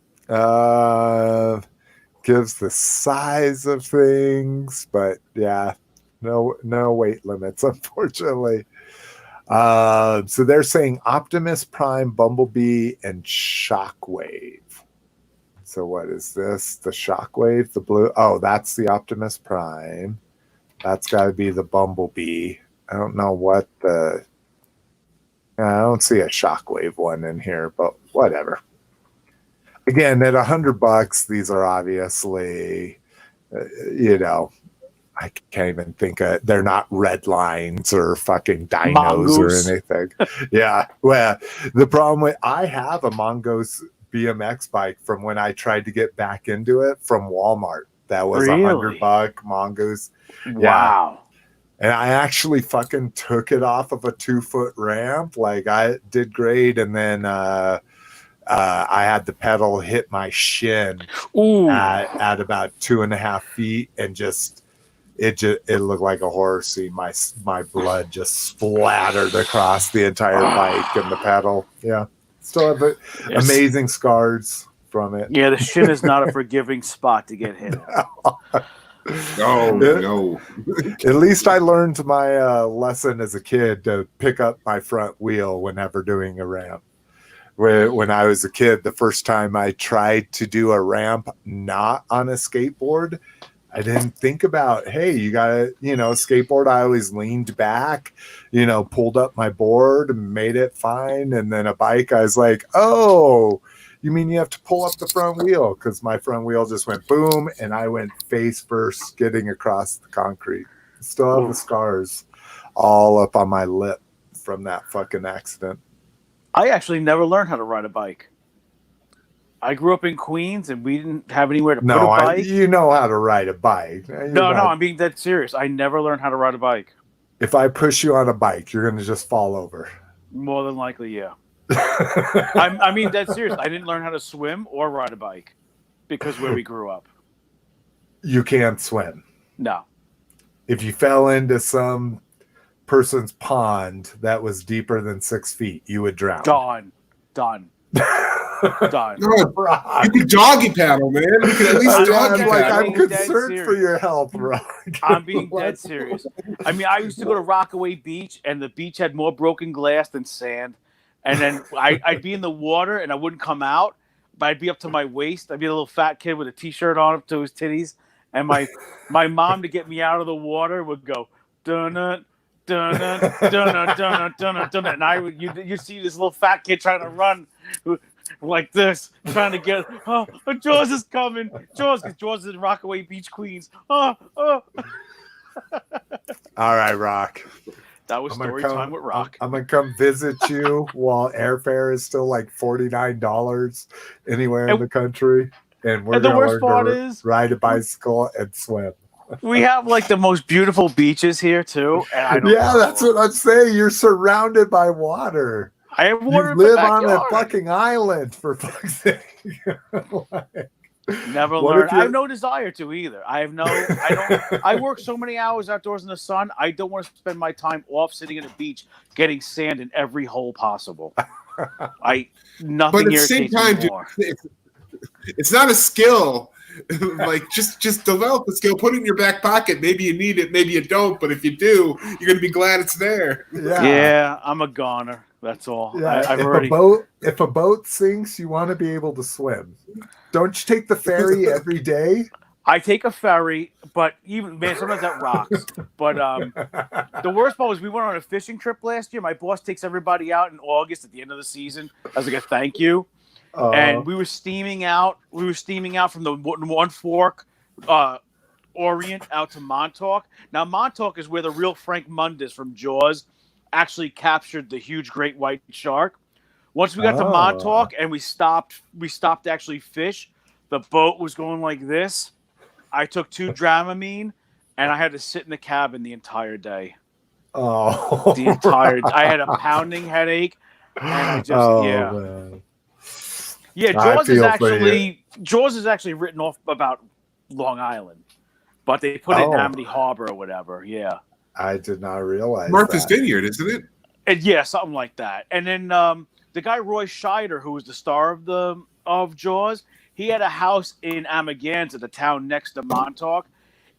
Gives the size of things, but yeah, no weight limits, unfortunately. So they're saying Optimus Prime, Bumblebee, and Shockwave. So what is this? The Shockwave, the blue? Oh, that's the Optimus Prime. That's got to be the Bumblebee. I don't know what I don't see a Shockwave one in here, but whatever. Again, at $100, these are obviously, I can't even think of. They're not red lines or fucking dinos Mongoose. or anything. Yeah. Well, the problem with I have a Mongoose BMX bike from when I tried to get back into it from Walmart. That was $100 Mongoose. Wow. Yeah. And I actually fucking took it off of a 2-foot ramp. Like I did great, and then I had the pedal hit my shin at about 2.5 feet, and it looked like a horror scene. My blood just splattered across the entire bike and the pedal. Yeah, still have amazing scars from it. Yeah, the shin is not a forgiving spot to get hit. No. At least I learned my lesson as a kid to pick up my front wheel whenever doing a ramp. When I was a kid, the first time I tried to do a ramp not on a skateboard, I didn't think about, hey, you got to, skateboard. I always leaned back, pulled up my board and made it fine. And then a bike, I was like, oh, you mean you have to pull up the front wheel? Because my front wheel just went boom, and I went face first skidding across the concrete. Still have the scars all up on my lip from that fucking accident. I actually never learned how to ride a bike. I grew up in Queens, and we didn't have anywhere to put a bike. You know how to ride a bike. No, I'm being dead serious. I never learned how to ride a bike. If I push you on a bike, you're going to just fall over. More than likely, yeah. I mean, dead serious. I didn't learn how to swim or ride a bike because where we grew up. You can't swim. No. If you fell into some person's pond that was deeper than 6 feet, you would drown. Done. No, you could doggy paddle, man. You could at least doggy paddle. I'm concerned for your health, Rock. I'm being dead serious. I mean, I used to go to Rockaway Beach, and the beach had more broken glass than sand. And then I'd be in the water, and I wouldn't come out, but I'd be up to my waist. I'd be a little fat kid with a T-shirt on up to his titties. And my mom, to get me out of the water, would go, dun-dun, dun-dun, dun-dun, dun-dun, dun-dun, dun-dun. And you see this little fat kid trying to run like this, trying to get, Jaws is coming. Jaws is in Rockaway Beach, Queens. All right, Rock. That was story time with Rock. I'm gonna come visit you while airfare is still like $49 anywhere in the country, and we're And the gonna worst learn part to is ride a bicycle and swim. we have like the most beautiful beaches here too. And I don't Yeah, know. that's what I'm saying. You're surrounded by water. I have You water in my live on a backyard. fucking island, for fuck's sake. Never What learn. if I you're- have no desire to either. I don't. I work so many hours outdoors in the sun. I don't want to spend my time off sitting at a beach getting sand in every hole possible. Nothing But at the same irritates time, me dude, more. it's not a skill. Like just develop the skill. Put it in your back pocket. Maybe you need it. Maybe you don't. But if you do, you're gonna be glad it's there. Yeah, I'm a goner. That's all. Yeah, I've if already. if a boat sinks, you want to be able to swim. Don't you take the ferry every day? I take a ferry, but even man, sometimes that rocks. But the worst part was we went on a fishing trip last year. My boss takes everybody out in August at the end of the season as like a thank you. And we were steaming out. We were steaming out from the One Fork, Orient out to Montauk. Now Montauk is where the real Frank Mandos from Jaws actually captured the huge great white shark. Once we got to Montauk and we stopped to actually fish. The boat was going like this. I took 2 Dramamine, and I had to sit in the cabin the entire day. Oh, The entire I had a pounding headache, and I just man. Yeah, Jaws is actually written off about Long Island, but they put it in Amity Harbor or whatever. Yeah, I did not realize Martha's that. Vineyard, isn't it? And yeah, something like that. And then the guy Roy Scheider, who was the star of Jaws, he had a house in Amagansett, the town next to Montauk.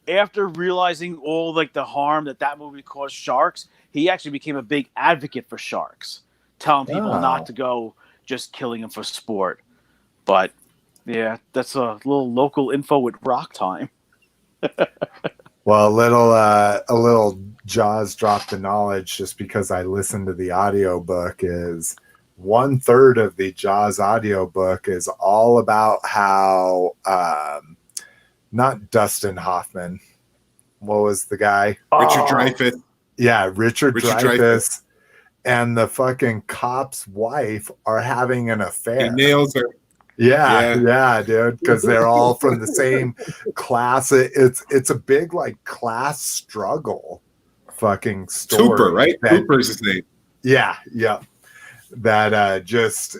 After realizing all like the harm that movie caused sharks, he actually became a big advocate for sharks, telling people not to go just killing them for sport. But yeah, that's a little local info with Rock time. Well, a little Jaws drop the knowledge just because I listened to the audiobook is 1/3 of the Jaws audiobook is all about how not Dustin Hoffman. What was the guy? Richard Dreyfuss. Yeah, Richard Dreyfuss and the fucking cop's wife are having an affair. He nails her. Yeah, dude, because they're all from the same class. It's a big like class struggle fucking story. Cooper, right? Cooper's his name. Yeah. That just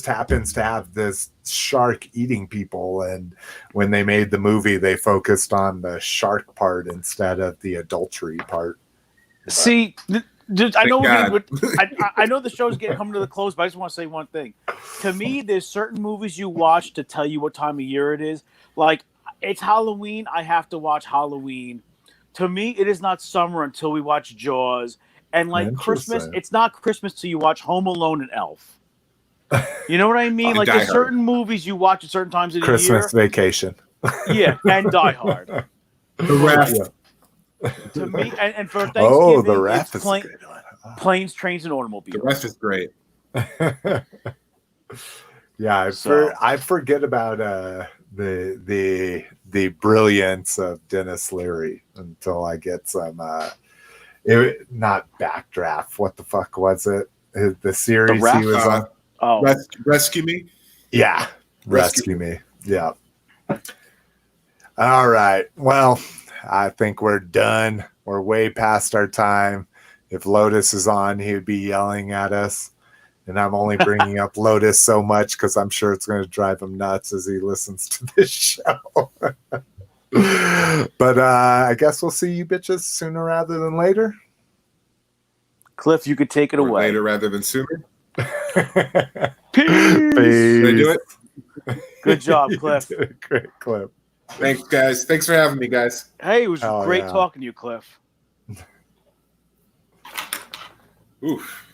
happens to have this shark eating people, and when they made the movie, they focused on the shark part instead of the adultery part. See, I know I know the show's coming to the close, but I just want to say one thing. To me, there's certain movies you watch to tell you what time of year it is. Like, it's Halloween, I have to watch Halloween. To me, it is not summer until we watch Jaws. And like Christmas, it's not Christmas till you watch Home Alone and Elf. You know what I mean? Like there's certain movies you watch at certain times of the year. Christmas Vacation. Yeah, and Die Hard. The Ref. To me, and for Thanksgiving, the Ref it's is a good one. Planes, Trains, and Automobiles. The Ref is great. Yeah, I forget about the brilliance of Dennis Leary until I get some not Backdraft. What the fuck was it? The series he was on. Rescue Me. Yeah, Rescue Me. Yeah. All right. Well, I think we're done. We're way past our time. If Lotus is on, he would be yelling at us. And I'm only bringing up Lotus so much because I'm sure it's going to drive him nuts as he listens to this show. But I guess we'll see you bitches sooner rather than later. Cliff, you could take it away. Later rather than sooner. Peace. Did I do it? Good job, Cliff. Great clip. Thanks, guys. Thanks for having me, guys. Hey, it was great talking to you, Cliff. Oof.